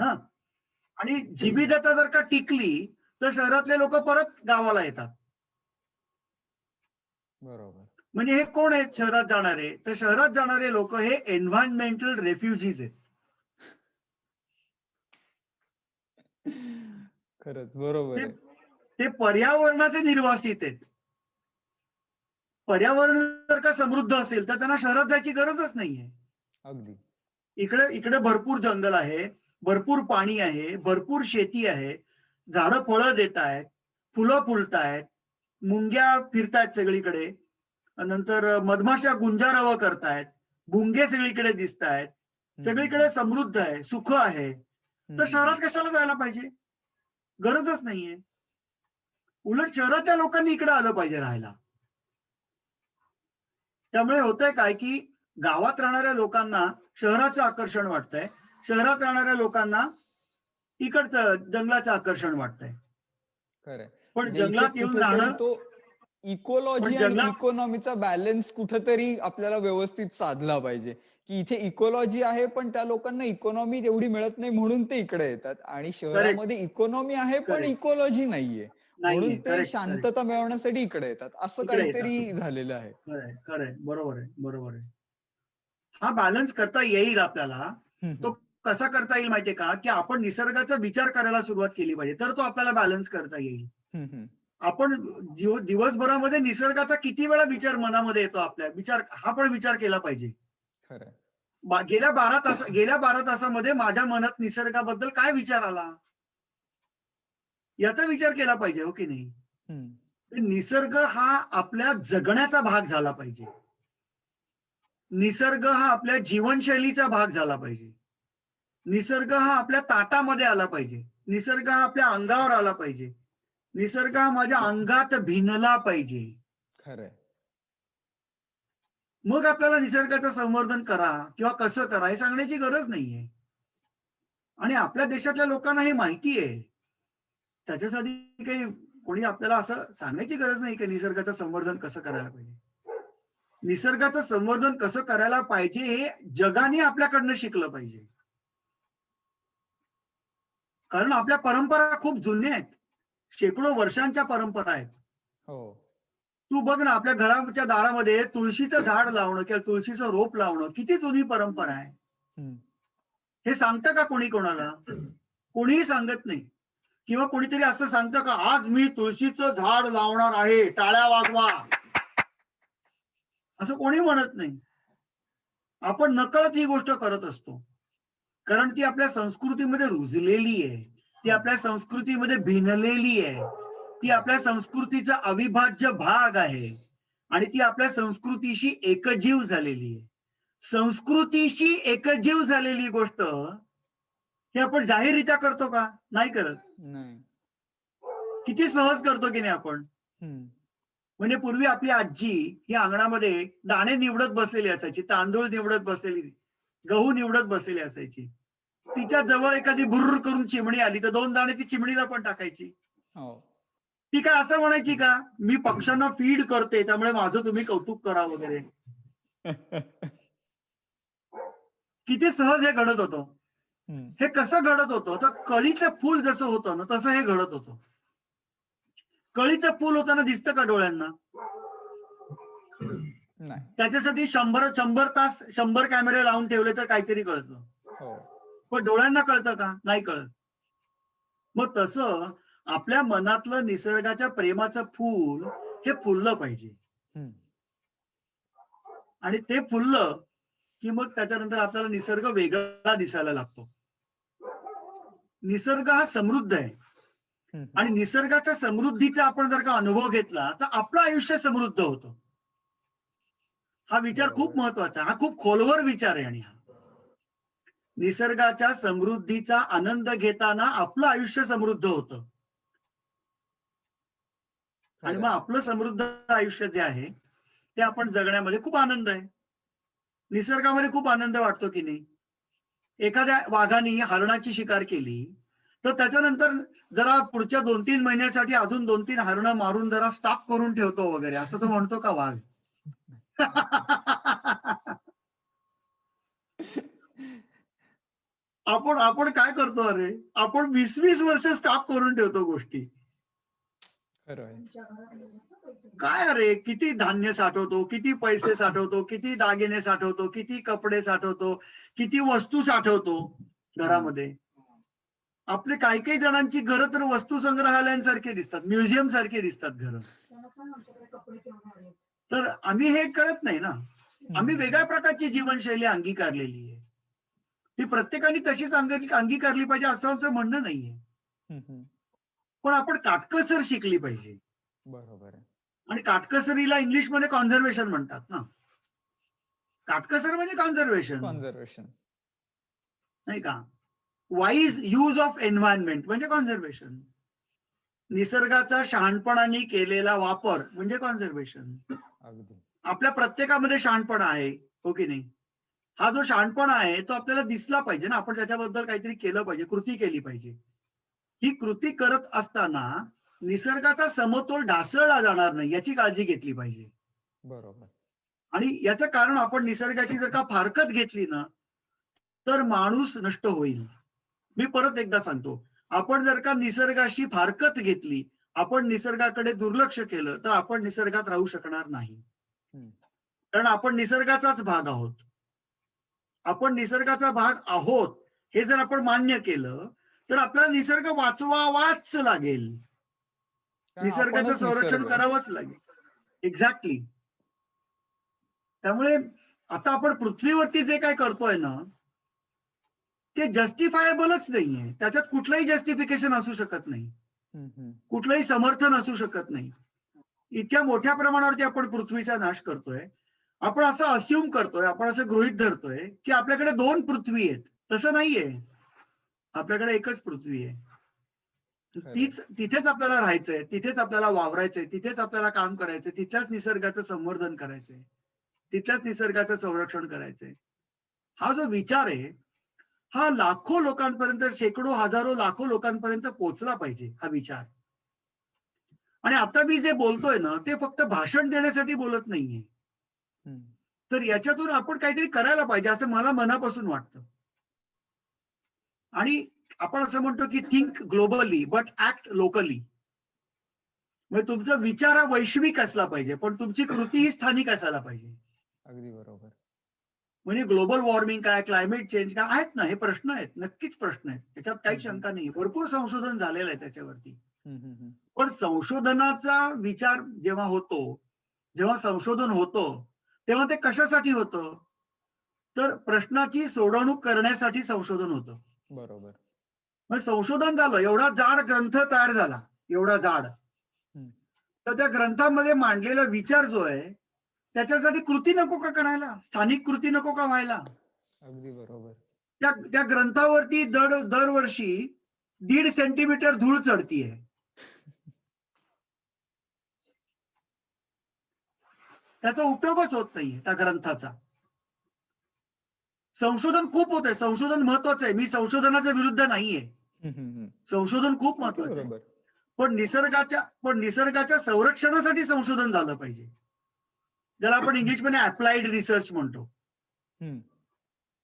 हा, आणि जीविधता जर का टिकली तर शहरातले लोक परत गावाला येतात. बरोबर. म्हणजे हे कोण आहेत शहरात जाणारे? तर शहरात जाणारे लोक हे एन्व्हायरमेंटल रेफ्युजीज आहेत. खरंच बरोबर आहे. ते पर्यावरणाचे निर्वासित आहेत. पर्यावरण जर का समृद्ध असेल तर त्यांना शहरात जायची गरजच नाहीये. अगदी. इकडे इकडे भरपूर जंगल आहे, भरपूर पाणी आहे, भरपूर शेती आहे, झाडं फळं देत आहेत, फुलं फुलतायत, मुंग्या फिरतायत सगळीकडे, नंतर मधमाशा गुंजारव करतायत, भुंगे सगळीकडे दिसत आहेत, सगळीकडे समृद्ध आहे, सुख आहे. तर शहरात कशाला जायला पाहिजे? गरजच नाहीये. उलट शहरातल्या लोकांनी इकडे आलं पाहिजे राहायला. त्यामुळे होतंय काय की गावात राहणाऱ्या लोकांना शहराचं आकर्षण वाटतंय, शहरात राहणाऱ्या लोकांना इकडचं जंगलाचं आकर्षण वाटतंय. खरंय. पण म्हणजे इथे जंगलात येऊन कुठेतरी राहणं, तो इकोलॉजी पण आणि जंगलात इकॉनॉमीचा बॅलन्स कुठेतरी आपल्याला व्यवस्थित साधला पाहिजे, की इथे इकोलॉजी आहे पण त्या लोकांना इकॉनॉमी तेवढी मिळत नाही म्हणून ते इकडे येतात, आणि करेक्ट शहरामध्ये इकॉनॉमी आहे पण करेक्ट इकोलॉजी नाहीये म्हणून नाहीये. ते करेक्ट करेक्ट शांतता मिळवण्यासाठी इकडे येतात. असं इकडे येतात. काहीतरी झालेलं आहे. खरंय खरंय, बरोबर आहे बरोबर आहे. हा बॅलन्स करता येईल आपल्याला. तो कसा करता येईल माहितीये का, की आपण निसर्गाचा विचार करायला सुरुवात केली पाहिजे, तर तो आपल्याला बॅलन्स करता येईल. आपण दिवसभरामध्ये निसर्गाचा किती वेळा विचार मनामध्ये येतो आपल्या, हा पण विचार केला पाहिजे. खरंय. गेल्या 12 तासामध्ये माझ्या मनात निसर्गाबद्दल काय विचार आला, याचा विचार केला पाहिजे, हो की नाही? निसर्ग हा आपल्या जगण्याचा भाग झाला पाहिजे. निसर्ग हा आपल्या जीवनशैलीचा भाग झाला पाहिजे. निसर्ग हा आपल्या ताटामध्ये आला पाहिजे. निसर्ग हा आपल्या अंगावर आला पाहिजे. निसर्ग हा माझ्या अंगात भिनला पाहिजे. खरंय. मग आपल्याला निसर्गाचं संवर्धन करा किंवा कसं करा हे सांगण्याची गरज नाहीये. आणि आपल्या देशातल्या लोकांना हे माहिती आहे. त्याच्यासाठी काही कोणी आपल्याला असं सांगण्याची गरज नाही की निसर्गाचं संवर्धन कसं करायला पाहिजे. निसर्गाचं संवर्धन कसं करायला पाहिजे हे जगाने आपल्याकडनं शिकलं पाहिजे. कारण आपल्या परंपरा खूप जुन्या आहेत, शेकडो वर्षांच्या परंपरा आहेत. हो. तू बघ ना, आपल्या घराच्या दारामध्ये तुळशीचं झाड लावणं किंवा तुळशीचं रोप लावणं किती जुनी परंपरा आहे. हे सांगतं का कोणी कोणाला? कोणीही सांगत नाही. किंवा कोणीतरी असं सांगतं का, आज मी तुळशीचं झाड लावणार आहे, टाळ्या वाजवा, असं कोणी म्हणत नाही. आपण नकळत ही गोष्ट करत असतो, कारण ती आपल्या संस्कृतीमध्ये रुजलेली आहे, ती आपल्या संस्कृतीमध्ये भिनलेली आहे, ती आपल्या संस्कृतीचा अविभाज्य भाग आहे आणि ती आपल्या संस्कृतीशी एकजीव झालेली आहे. संस्कृतीशी एकजीव झालेली गोष्ट हे आपण जाहीररित्या करतो का? नाही करत. नाही. किती सहज करतो की नाही आपण. म्हणजे पूर्वी आपली आजी ही अंगणामध्ये दाणे निवडत बसलेली असायची, तांदूळ निवडत बसलेली, गहू निवडत बसलेली असायची. तिच्या जवळ एखादी भुर्र करून चिमणी आली तर 2 दाणे ती चिमणीला पण टाकायची. ती काय असं म्हणायची का, मी पक्ष्यांना फीड करते त्यामुळे माझं तुम्ही कौतुक करा वगैरे. किती सहज हे घडत होतं. हे कसं घडत होतं, तर कळीचं फूल जसं होतं ना तसं हे घडत होतं. कळीचं फूल होताना दिसतं का डोळ्यांना? नाही. त्याच्यासाठी 100 तास 100 कॅमेरे लावून ठेवले तर काहीतरी कळतं. पण डोळ्यांना कळतं का? नाही कळत. मग तसं आपल्या मनातलं निसर्गाच्या प्रेमाचं फूल हे फुललं पाहिजे. आणि ते फुललं की मग त्याच्यानंतर आपल्याला निसर्ग वेगळा दिसायला लागतो. निसर्ग हा समृद्ध आहे आणि निसर्गाच्या समृद्धीचा आपण जर का अनुभव घेतला तर आपलं आयुष्य समृद्ध होतं. हा विचार खूप महत्वाचा, हा खूप खोलवर विचार आहे. आणि हा निसर्गाच्या समृद्धीचा आनंद घेताना आपलं आयुष्य समृद्ध होतं आणि मग आपलं समृद्ध आयुष्य जे आहे ते आपण जगण्यामध्ये खूप आनंद आहे. निसर्गामध्ये खूप आनंद वाटतो की नाही. एखाद्या वाघाने हरणाची शिकार केली तर त्याच्यानंतर जरा पुढच्या 2-3 महिन्यासाठी अजून 2-3 हरणं मारून जरा स्टॉक करून ठेवतो वगैरे, असं तो म्हणतो का वाघ? आपण काय करतो, अरे आपण 20-20 वर्ष स्टॉक करून ठेवतो गोष्टी. काय अरे, किती धान्य साठवतो, किती पैसे साठवतो, किती दागिने साठवतो, किती कपडे साठवतो, किती वस्तू साठवतो घरामध्ये. आपले काही जणांची घरं तर वस्तू संग्रहालयांसारखे दिसतात, म्युझियम सारखे दिसतात घरं. तर आम्ही हे करत नाही ना. आम्ही वेगळ्या प्रकारची जीवनशैली अंगीकारलेली आहे. ती प्रत्येकाने तशीच अंगीकारली पाहिजे असं आमचं म्हणणं नाहीये. पण आपण काटकसर शिकली पाहिजे. बरोबर आहे. आणि काटकसरीला इंग्लिशमध्ये कॉन्झर्वेशन म्हणतात ना. काटकसर म्हणजे कॉन्झर्वेशन, कॉन्झर्वेशन नाही का. वाईज यूज ऑफ एन्व्हायरमेंट म्हणजे कॉन्झर्वेशन. निसर्गाचा शहाणपणाने केलेला वापर म्हणजे कॉन्झर्वेशन. अगदी. आपल्या प्रत्येकामध्ये शहाणपणा आहे, हो की नाही. हा जो शहाणपणा आहे तो आपल्याला दिसला पाहिजे ना. आपण त्याच्याबद्दल काहीतरी केलं पाहिजे, कृती केली पाहिजे. ही कृती करत असताना निसर्गाचा समतोल ढासळला जाणार नाही याची काळजी घेतली पाहिजे. बरोबर. आणि याचं कारण आपण निसर्गाची जर का फारकत घेतली ना तर माणूस नष्ट होईल. मी परत एकदा सांगतो, आपण जर का निसर्गाशी फारकत घेतली, आपण निसर्गाकडे दुर्लक्ष केलं तर आपण निसर्गात राहू शकणार नाही. कारण आपण निसर्गाचाच भाग आहोत. आपण निसर्गाचा भाग आहोत हे जर आपण मान्य केलं तर आपल्याला निसर्ग वाचवावाच लागेल. निसर्गाचं संरक्षण करावंच लागेल. एक्झॅक्टली. त्यामुळे आता आपण पृथ्वीवरती जे काय करतोय ना ते जस्टिफायबलच नाहीये. त्याच्यात कुठलंही जस्टिफिकेशन असू शकत नाही, कुठलंही समर्थन असू शकत नाही. इतक्या मोठ्या प्रमाणावरती आपण पृथ्वीचा नाश करतोय. आपण असं अस्युम करतोय, आपण असं गृहीत धरतोय की आपल्याकडे 2 पृथ्वी आहेत. तसं नाहीये. आपल्याकडे एकच पृथ्वी आहे. तिथेच आपल्याला राहायचंय, तिथेच आपल्याला वावरायचंय, तिथेच आपल्याला काम करायचंय, तिथल्याच निसर्गाचं संवर्धन करायचंय, तिथल्याच निसर्गाचं संरक्षण करायचंय. हा जो विचार आहे हा लाखो लोकांपर्यंत, शेकडो हजारो लाखो लोकांपर्यंत पोहोचला पाहिजे हा विचार. आणि आता मी जे बोलतोय ना ते फक्त भाषण देण्यासाठी बोलत नाहीये. तर याच्यातून आपण काहीतरी करायला पाहिजे असं मला मनापासून वाटतं. आणि आपण असं म्हणतो की think globally but act locally. म्हणजे तुमचा विचार हा वैश्विक असला पाहिजे पण तुमची कृती ही स्थानिक असायला पाहिजे. अगदी बरोबर. म्हणजे ग्लोबल वॉर्मिंग काय, क्लायमेट चेंज काय आहेत ना, हे प्रश्न आहेत, नक्कीच प्रश्न आहेत, त्याच्यात काही शंका नाही. भरपूर संशोधन झालेलं आहे त्याच्यावरती. पण संशोधनाचा विचार जेव्हा होतो, जेव्हा संशोधन होतं तेव्हा ते कशासाठी होतं, तर प्रश्नाची सोडवणूक करण्यासाठी संशोधन होतं. बरोबर. मग संशोधन झालं, एवढा जाड ग्रंथ तयार झाला, एवढा जाड. तर त्या ग्रंथामध्ये मांडलेला विचार जो आहे त्याच्यासाठी कृती नको का करायला, स्थानिक कृती नको का व्हायला. अगदी बरोबर. त्या ग्रंथावरती दरवर्षी 1.5 सेंटीमीटर धूळ चढतीये. त्याचा उपयोगच होत नाहीये त्या ग्रंथाचा. संशोधन खूप होत आहे, संशोधन महत्वाचं आहे. मी संशोधनाच्या विरुद्ध नाहीये. संशोधन खूप महत्वाचं आहे. पण निसर्गाच्या संरक्षणासाठी संशोधन झालं पाहिजे, ज्याला आपण इंग्लिशमध्ये अप्लाइड रिसर्च म्हणतो.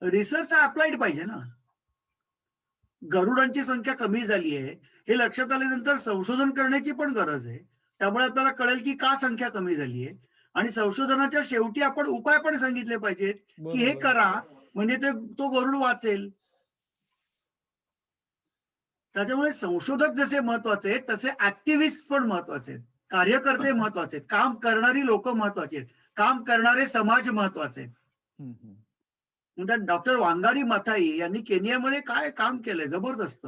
रिसर्च अप्लाइड पाहिजे ना. गरुडांची संख्या कमी झाली आहे हे लक्षात आल्यानंतर संशोधन करण्याची पण गरज आहे. त्यामुळे आपल्याला कळेल की का संख्या कमी झाली आहे. आणि संशोधनाच्या शेवटी आपण उपाय पण सांगितले पाहिजेत की हे करा म्हणजे तो गरुड वाचेल. त्याच्यामुळे संशोधक जसे महत्वाचे आहेत तसे ऍक्टिव्हिस्ट पण महत्वाचे आहेत, कार्यकर्ते महत्वाचे आहेत, काम करणारी लोक महत्वाची आहेत, काम करणारे समाज महत्वाचे आहेत. डॉक्टर वांगारी माथाई यांनी केनियामध्ये काय काम केलंय जबरदस्त.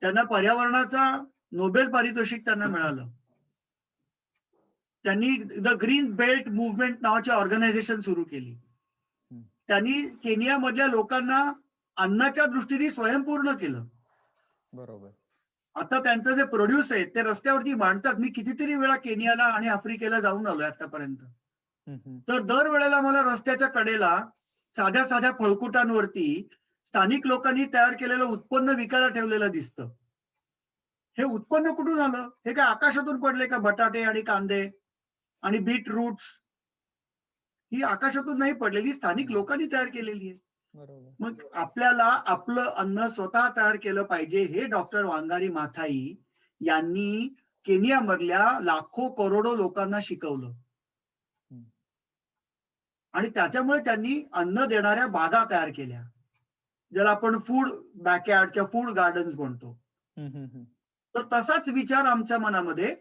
त्यांना पर्यावरणाचा नोबेल पारितोषिक त्यांना मिळालं. त्यांनी द ग्रीन बेल्ट मुव्हमेंट नावाची ऑर्गनायझेशन सुरू केली. त्यांनी केनियामधल्या लोकांना अन्नाच्या दृष्टीने स्वयंपूर्ण केलं. बरोबर. आता त्यांचं जे प्रोड्यूस आहे ते रस्त्यावरती मांडतात. मी कितीतरी वेळा केनियाला आणि आफ्रिकेला जाऊन आलोय आतापर्यंत. तर दरवेळेला मला रस्त्याच्या कडेला साध्या साध्या फळकुटांवरती स्थानिक लोकांनी तयार केलेलं उत्पन्न विकायला ठेवलेलं दिसतं. हे उत्पन्न कुठून आलं? हे काय आकाशातून पडले का? बटाटे आणि कांदे आणि बीट रूट्स ही आकाशातून नाही पडलेली, स्थानिक लोकांनी तयार केलेली आहे. मग आपल्याला आपलं अन्न स्वतः तयार केलं पाहिजे हे डॉक्टर वांगारी माथाई यांनी केनियामधल्या लाखो करोडो लोकांना शिकवलं. आणि त्याच्यामुळे त्यांनी अन्न देणाऱ्या बागा तयार केल्या, ज्याला आपण फूड बॅकयार्ड किंवा फूड गार्डन्स म्हणतो. तर तसाच विचार आमच्या मनामध्ये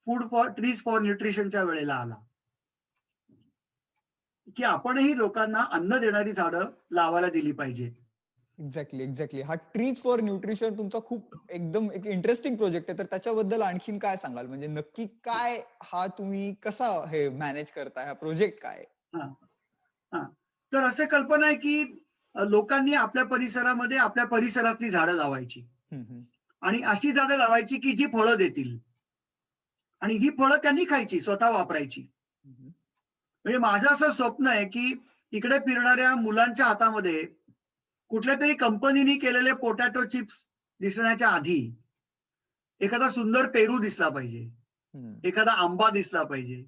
फूड फॉर ट्रीज फॉर न्यूट्रिशनच्या वेळेला आला. की आपणही लोकांना अन्न देणारी झाडं लावायला दिली पाहिजेत. एक्झॅक्टली. हा ट्रीज फॉर न्यूट्रिशन तुमचा खूप एकदम एक इंटरेस्टिंग प्रोजेक्ट आहे. तर त्याच्याबद्दल आणखीन काय सांगाल? म्हणजे नक्की काय हा तुम्ही कसा हे मॅनेज करताय? हा प्रोजेक्ट काय आहे? हा हा तर असे कल्पना आहे की लोकांनी आपल्या परिसरामध्ये आपल्या परिसरातली झाडं लावायची आणि अशी झाडं लावायची की जी फळं देतील आणि ही फळं त्यांनी खायची, स्वतः वापरायची. म्हणजे माझं असं स्वप्न आहे की इकडे फिरणाऱ्या मुलांच्या हातामध्ये कुठल्या तरी कंपनीने केलेले पोटॅटो चिप्स दिसण्याच्या आधी एखादा सुंदर पेरू दिसला पाहिजे, एखादा आंबा दिसला पाहिजे,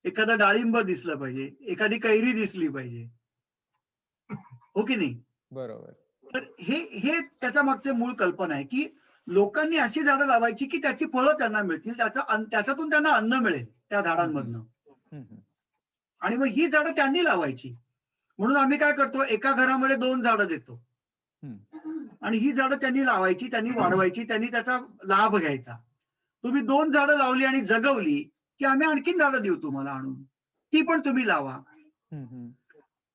एखादा डाळिंब दिसलं पाहिजे, एखादी कैरी दिसली पाहिजे, हो की नाही? बरोबर. तर हे त्याच्या मागचे मूळ कल्पना आहे की लोकांनी अशी झाडं लावायची की त्याची फळं त्यांना मिळतील, त्याच्यातून त्यांना अन्न मिळेल त्या झाडांमधनं. आणि मग ही झाडं त्यांनी लावायची. म्हणून आम्ही काय करतो, एका घरामध्ये 2 झाडं देतो आणि ही झाडं त्यांनी लावायची, त्यांनी वाढवायची, त्यांनी त्याचा लाभ घ्यायचा. तुम्ही 2 झाडं लावली आणि जगवली की आम्ही आणखीन झाडं देऊ तुम्हाला आणून, ती पण तुम्ही लावा.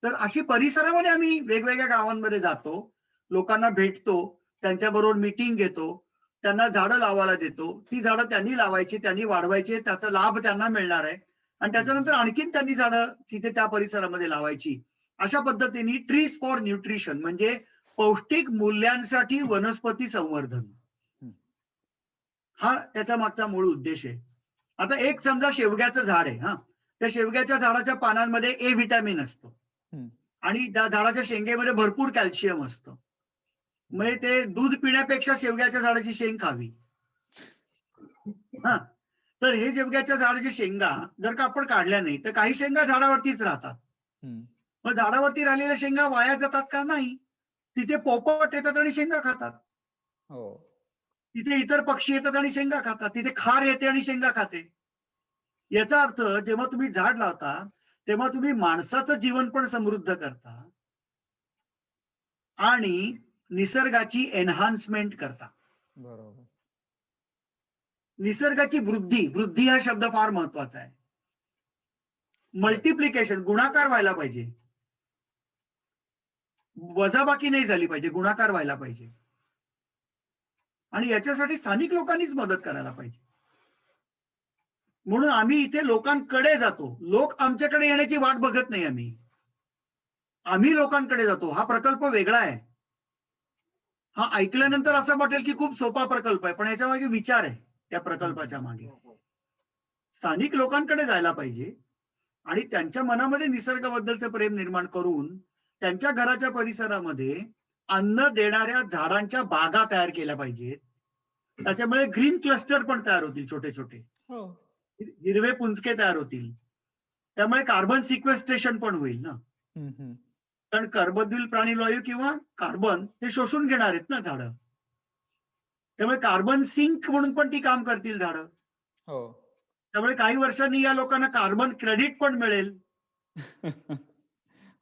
तर अशी परिसरामध्ये आम्ही वेगवेगळ्या गावांमध्ये जातो, लोकांना भेटतो, त्यांच्याबरोबर मीटिंग घेतो, त्यांना झाडं लावायला देतो. ती झाडं त्यांनी लावायची, त्यांनी वाढवायची, त्याचा लाभ त्यांना मिळणार आहे आणि त्याच्यानंतर आणखीन त्यांनी झाडं तिथे त्या परिसरामध्ये लावायची. अशा पद्धतीने ट्रीज फॉर न्यूट्रिशन म्हणजे पौष्टिक मूल्यांसाठी वनस्पती संवर्धन, हा त्याच्या मागचा मूळ उद्देश आहे. आता एक समजा शेवग्याचं झाड आहे, त्या शेवग्याच्या झाडाच्या पानांमध्ये ए व्हिटॅमिन असतं आणि त्या झाडाच्या शेंगेमध्ये भरपूर कॅल्शियम असतं. म्हणजे ते दूध पिण्यापेक्षा शेवग्याच्या झाडाची शेंग खावी. तर हे शेवग्याच्या झाडाची शेंगा जर का आपण काढल्या नाही तर काही शेंगा झाडावरतीच राहतात. मग झाडावरती राहिलेल्या शेंगा वाया जातात का? नाही. तिथे पोपट येतात आणि शेंगा खातात. तिथे इतर पक्षी येतात आणि शेंगा खातात. तिथे खार येते आणि शेंगा खाते. याचा अर्थ जेव्हा तुम्ही झाड लावता तेव्हा तुम्ही माणसाचं जीवन पण समृद्ध करता आणि निसर्गाची एनहान्समेंट करता. बरोबर. निसर्गाची वृद्धी हा शब्द फार महत्वाचा आहे. मल्टिप्लिकेशन, गुणाकार व्हायला पाहिजे, वजाबाकी नाही झाली पाहिजे, गुणाकार व्हायला पाहिजे आणि याच्यासाठी स्थानिक लोकांनीच मदत करायला पाहिजे. म्हणून आम्ही इथे लोकांकडे जातो. लोक आमच्याकडे येण्याची वाट बघत नाही. आम्ही लोकांकडे जातो. हा प्रकल्प वेगळा आहे. हा ऐकल्यानंतर असं वाटेल की खूप सोपा प्रकल्प आहे, पण याच्या मागे विचार आहे. त्या प्रकल्पाच्या मागे स्थानिक लोकांकडे जायला पाहिजे आणि त्यांच्या मनामध्ये निसर्गाबद्दलचं प्रेम निर्माण करून त्यांच्या घराच्या परिसरामध्ये अन्न देणाऱ्या झाडांच्या बागा तयार केल्या पाहिजेत. त्याच्यामुळे ग्रीन क्लस्टर पण तयार होतील, छोटे छोटे हिरवे पुंजके तयार होतील. त्यामुळे कार्बन सिक्वेस्ट्रेशन पण होईल ना, कारण कर्बोदील प्राणवायू किंवा कार्बन ते शोषून घेणार आहेत ना झाडं. त्यामुळे कार्बन सिंक म्हणून पण ती काम करतील झाडं. त्यामुळे काही वर्षांनी या लोकांना कार्बन क्रेडिट पण मिळेल.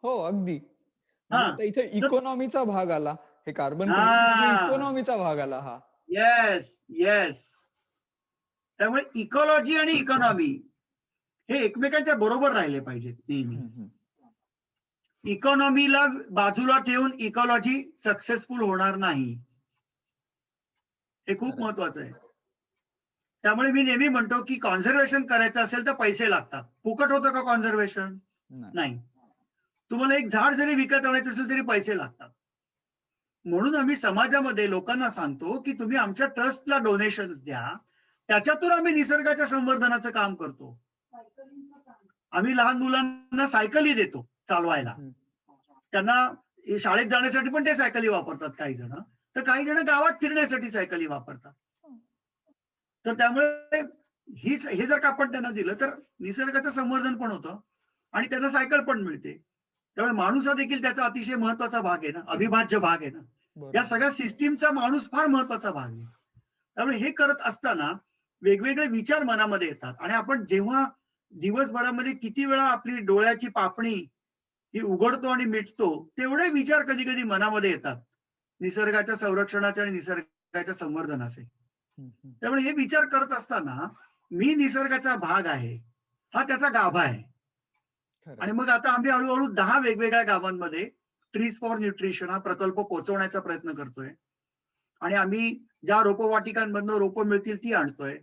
हो, अगदी. इथे इकॉनॉमीचा भाग आला. हे कार्बन इकॉनॉमीचा भाग आला. हा येस. त्यामुळे इकॉलॉजी आणि इकॉनॉमी हे एकमेकांच्या बरोबर राहिले पाहिजेत नेहमी. इकॉनॉमीला बाजूला ठेवून इकॉलॉजी सक्सेसफुल होणार नाही, हे खूप महत्वाचं आहे. त्यामुळे मी नेहमी म्हणतो की कॉन्झर्वेशन करायचं असेल तर पैसे लागतात. फुकट होतं का कॉन्झर्वेशन? नाही. तुम्हाला एक झाड जरी विकत आणायचं असेल तरी पैसे लागतात. म्हणून आम्ही समाजामध्ये लोकांना सांगतो की तुम्ही आमच्या ट्रस्टला डोनेशन्स द्या, त्याच्यातून आम्ही निसर्गाच्या संवर्धनाचं काम करतो. आम्ही लहान मुलांना सायकली देतो चालवायला. त्यांना शाळेत जाण्यासाठी पण ते सायकली वापरतात काही जण, तर काही जण गावात फिरण्यासाठी सायकली वापरतात. तर त्यामुळे हे जर का आपण त्यांना दिलं तर निसर्गाचं संवर्धन पण होतं आणि त्यांना सायकल पण मिळते. त्यामुळे माणूस हा देखील त्याचा अतिशय महत्वाचा भाग आहे ना, अविभाज्य भाग आहे ना. या सगळ्या सिस्टीमचा माणूस फार महत्वाचा भाग आहे. त्यामुळे हे करत असताना वेगवेगळे विचार मनामध्ये येतात आणि आपण जेव्हा दिवसभरामध्ये किती वेळा आपली डोळ्याची पापणी ही उघडतो आणि मिटतो, तेवढे विचार कधी कधी मनामध्ये येतात निसर्गाच्या संरक्षणाचे आणि निसर्गाच्या संवर्धनाचे. त्यामुळे हे विचार करत असताना मी निसर्गाचा भाग आहे हा त्याचा गाभा आहे. आणि मग आता आम्ही हळूहळू 10 वेगवेगळ्या गावांमध्ये ट्रीज फॉर न्यूट्रिशन हा प्रकल्प पोहोचवण्याचा प्रयत्न करतोय. आणि आम्ही ज्या रोपवाटिकांमधनं रोपं मिळतील ती आणतोय.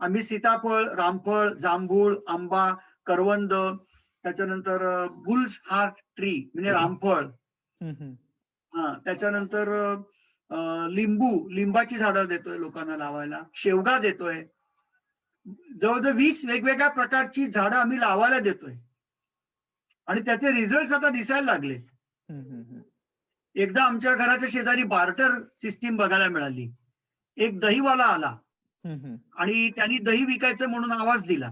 आम्ही सीताफळ, रामफळ, जांभूळ, आंबा, करवंद, त्याच्यानंतर बुल्स हार्ट ट्री म्हणजे रामफळ, त्याच्यानंतर लिंबाची झाडं देतोय लोकांना लावायला, शेवगा देतोय. जवळजवळ 20 वेगवेगळ्या प्रकारची झाडं आम्ही लावायला देतोय आणि त्याचे रिझल्ट आता दिसायला लागले. एकदा आमच्या घराच्या शेजारी बार्टर सिस्टीम बघायला मिळाली. एक दहीवाला आला आणि त्यांनी दही विकायचं म्हणून आवाज दिला.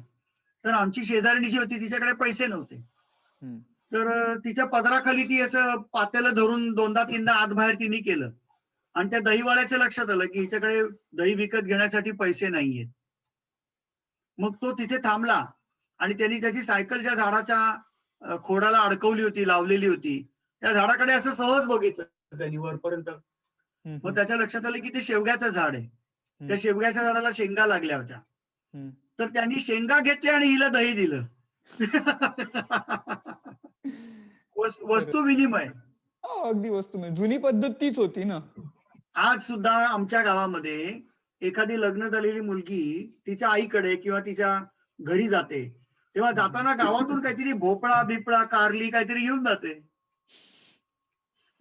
तर आमची शेजारणी जी होती तिच्याकडे पैसे नव्हते. तर तिच्या पदराखाली ती असं पातेलं धरून 2दा-3दा आत बाहेर तिने केलं आणि त्या दहीवाल्याच्या लक्षात आलं की हिच्याकडे दही विकत घेण्यासाठी पैसे नाहीयेत. मग तो तिथे थांबला आणि त्यांनी त्याची सायकल ज्या झाडाच्या खोडाला अडकवली होती, लावलेली होती, त्या झाडाकडे असं सहज बघितलं त्यांनी वरपर्यंत. मग त्याच्या लक्षात आलं की ते शेवग्याचं झाड आहे. त्या शेवग्याच्या झाडाला शेंगा लागल्या होत्या. तर त्यांनी शेंगा घेतल्या आणि हिला दही दिलं. वस्तू विनिमय. अगदी वस्तू जुनी पद्धत तीच होती ना. आज सुद्धा आमच्या गावामध्ये एखादी लग्न झालेली मुलगी तिच्या आईकडे किंवा तिच्या घरी जाते तेव्हा जाताना गावातून काहीतरी भोपळा बिपळा कारली काहीतरी घेऊन जाते.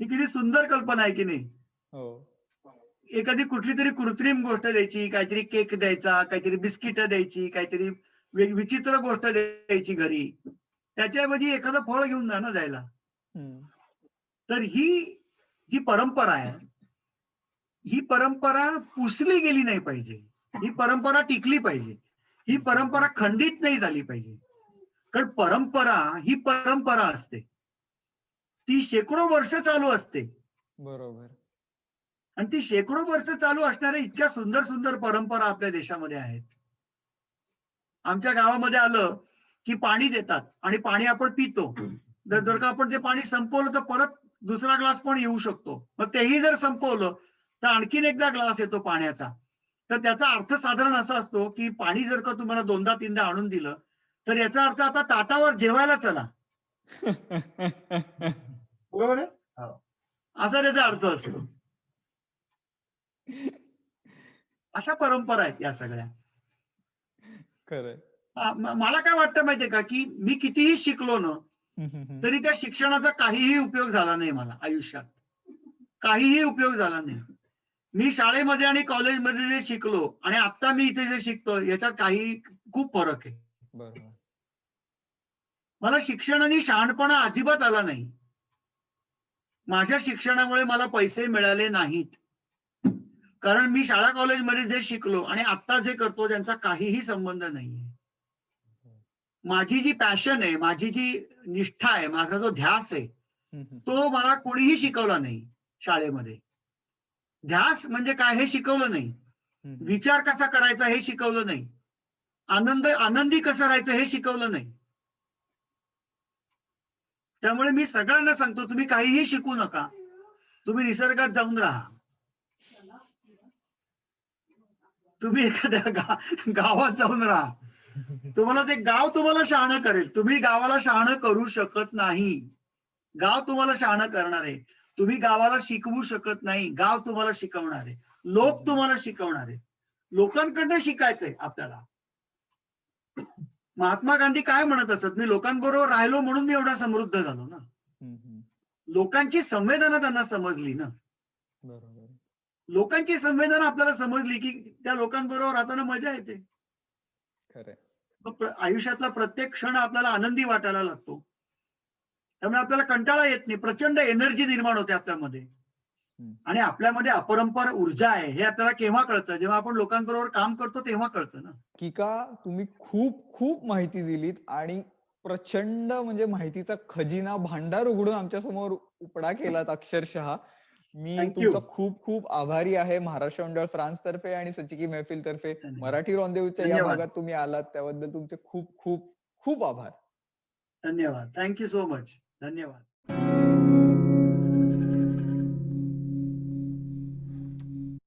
ही किती सुंदर कल्पना आहे की नाही. एखादी कुठली तरी कृत्रिम गोष्ट द्यायची, काहीतरी केक द्यायचा, काहीतरी बिस्किट द्यायची, काहीतरी विचित्र गोष्ट द्यायची घरी, त्याच्याऐवजी एखादं फळ घेऊन जा ना जायला. तर ही जी परंपरा आहे ही परंपरा पुसली गेली नाही पाहिजे. ही परंपरा टिकली पाहिजे. ही परंपरा खंडित नाही झाली पाहिजे. कारण परंपरा ही परंपरा असते, ती शेकडो वर्ष चालू असते. बरोबर. आणि ती शेकडो वर्ष चालू असणाऱ्या इतक्या सुंदर सुंदर परंपरा आपल्या देशामध्ये आहेत. आमच्या गावामध्ये आलं की पाणी देतात आणि पाणी आपण पितो. जर का आपण ते पाणी संपवलं तर परत दुसरा ग्लास पण येऊ शकतो. मग तेही जर संपवलं तर आणखीन एकदा ग्लास येतो पाण्याचा. तर त्याचा अर्थ साधारण असा असतो की पाणी जर का तुम्हाला 2दा-3दा आणून दिलं तर याचा अर्थ आता ताटावर जेवायला चला. बरोबर आहे, असा त्याचा अर्थ असतो. अशा परंपरा आहेत या सगळ्या. खरंय. मला काय वाटतं माहितीये का की मी कितीही शिकलो ना तरी त्या शिक्षणाचा काहीही उपयोग झाला नाही मला आयुष्यात. काहीही उपयोग झाला नाही. मी शाळेमध्ये आणि कॉलेजमध्ये जे शिकलो आणि आता मी इथे जे शिकतो याच्यात काही खूप फरक आहे. बरोबर. मला शिक्षणाने शहाणपणा अजिबात आला नाही. माझ्या शिक्षणामुळे मला पैसे मिळाले नाहीत. कारण मी शाळा कॉलेजमध्ये जे शिकलो आणि आता जे करतो त्यांचा काहीही संबंध नाहीये. माझी जी पॅशन आहे, माझी जी निष्ठा आहे, माझा जो ध्यास आहे तो मला कोणीही शिकवला नाही शाळेमध्ये. ध्यास म्हणजे काय हे शिकवलं नाही. विचार कसा करायचा हे शिकवलं नाही. आनंदी कसं राहायचं हे शिकवलं नाही. त्यामुळे मी सगळ्यांना सांगतो तुम्ही काहीही शिकू नका. तुम्ही निसर्गात जाऊन राहा. तुम्ही एखाद्या गावात जाऊन राहा. तुम्हाला ते गाव तुम्हाला शहाणं करेल. तुम्ही गावाला शहाणं करू शकत नाही. गाव तुम्हाला शहाणं करणार आहे. तुम्ही गावाला शिकवू शकत नाही. गाव तुम्हाला शिकवणार आहे. लोक तुम्हाला शिकवणार आहे. लोकांकडनं शिकायचंय आपल्याला. महात्मा गांधी काय म्हणत असत, मी लोकांबरोबर राहिलो म्हणून मी एवढा समृद्ध झालो ना. लोकांची संवेदना त्यांना समजली ना. बरोबर. लोकांची संवेदना आपल्याला समजली की त्या लोकांबरोबर राहताना मजा येते. खरंय. आयुष्यातला प्रत्येक क्षण आपल्याला आनंदी वाटायला लागतो. त्यामुळे आपल्याला कंटाळा येत नाही. प्रचंड एनर्जी निर्माण होते आपल्यामध्ये. आणि आपल्यामध्ये अपरंपार ऊर्जा आहे हे आपल्याला केव्हा कळतं, जेव्हा आपण लोकांबरोबर काम करतो तेव्हा कळतं ना. किका तुम्ही खूप खूप माहिती दिलीत आणि प्रचंड म्हणजे माहितीचा खजिना भांडार उघडून आमच्या समोर उपडा केलात अक्षरशः. मी तुमचा खूप खूप आभारी आहे. महाराष्ट्र मंडळ फ्रान्स तर्फे आणि सचिकी महफिल तर्फे मराठी रॉन्देवूच्या या भागात तुम्ही आलात त्याबद्दल तुमचे खूप खूप खूप आभार. धन्यवाद. Thank you so much. धन्यवाद.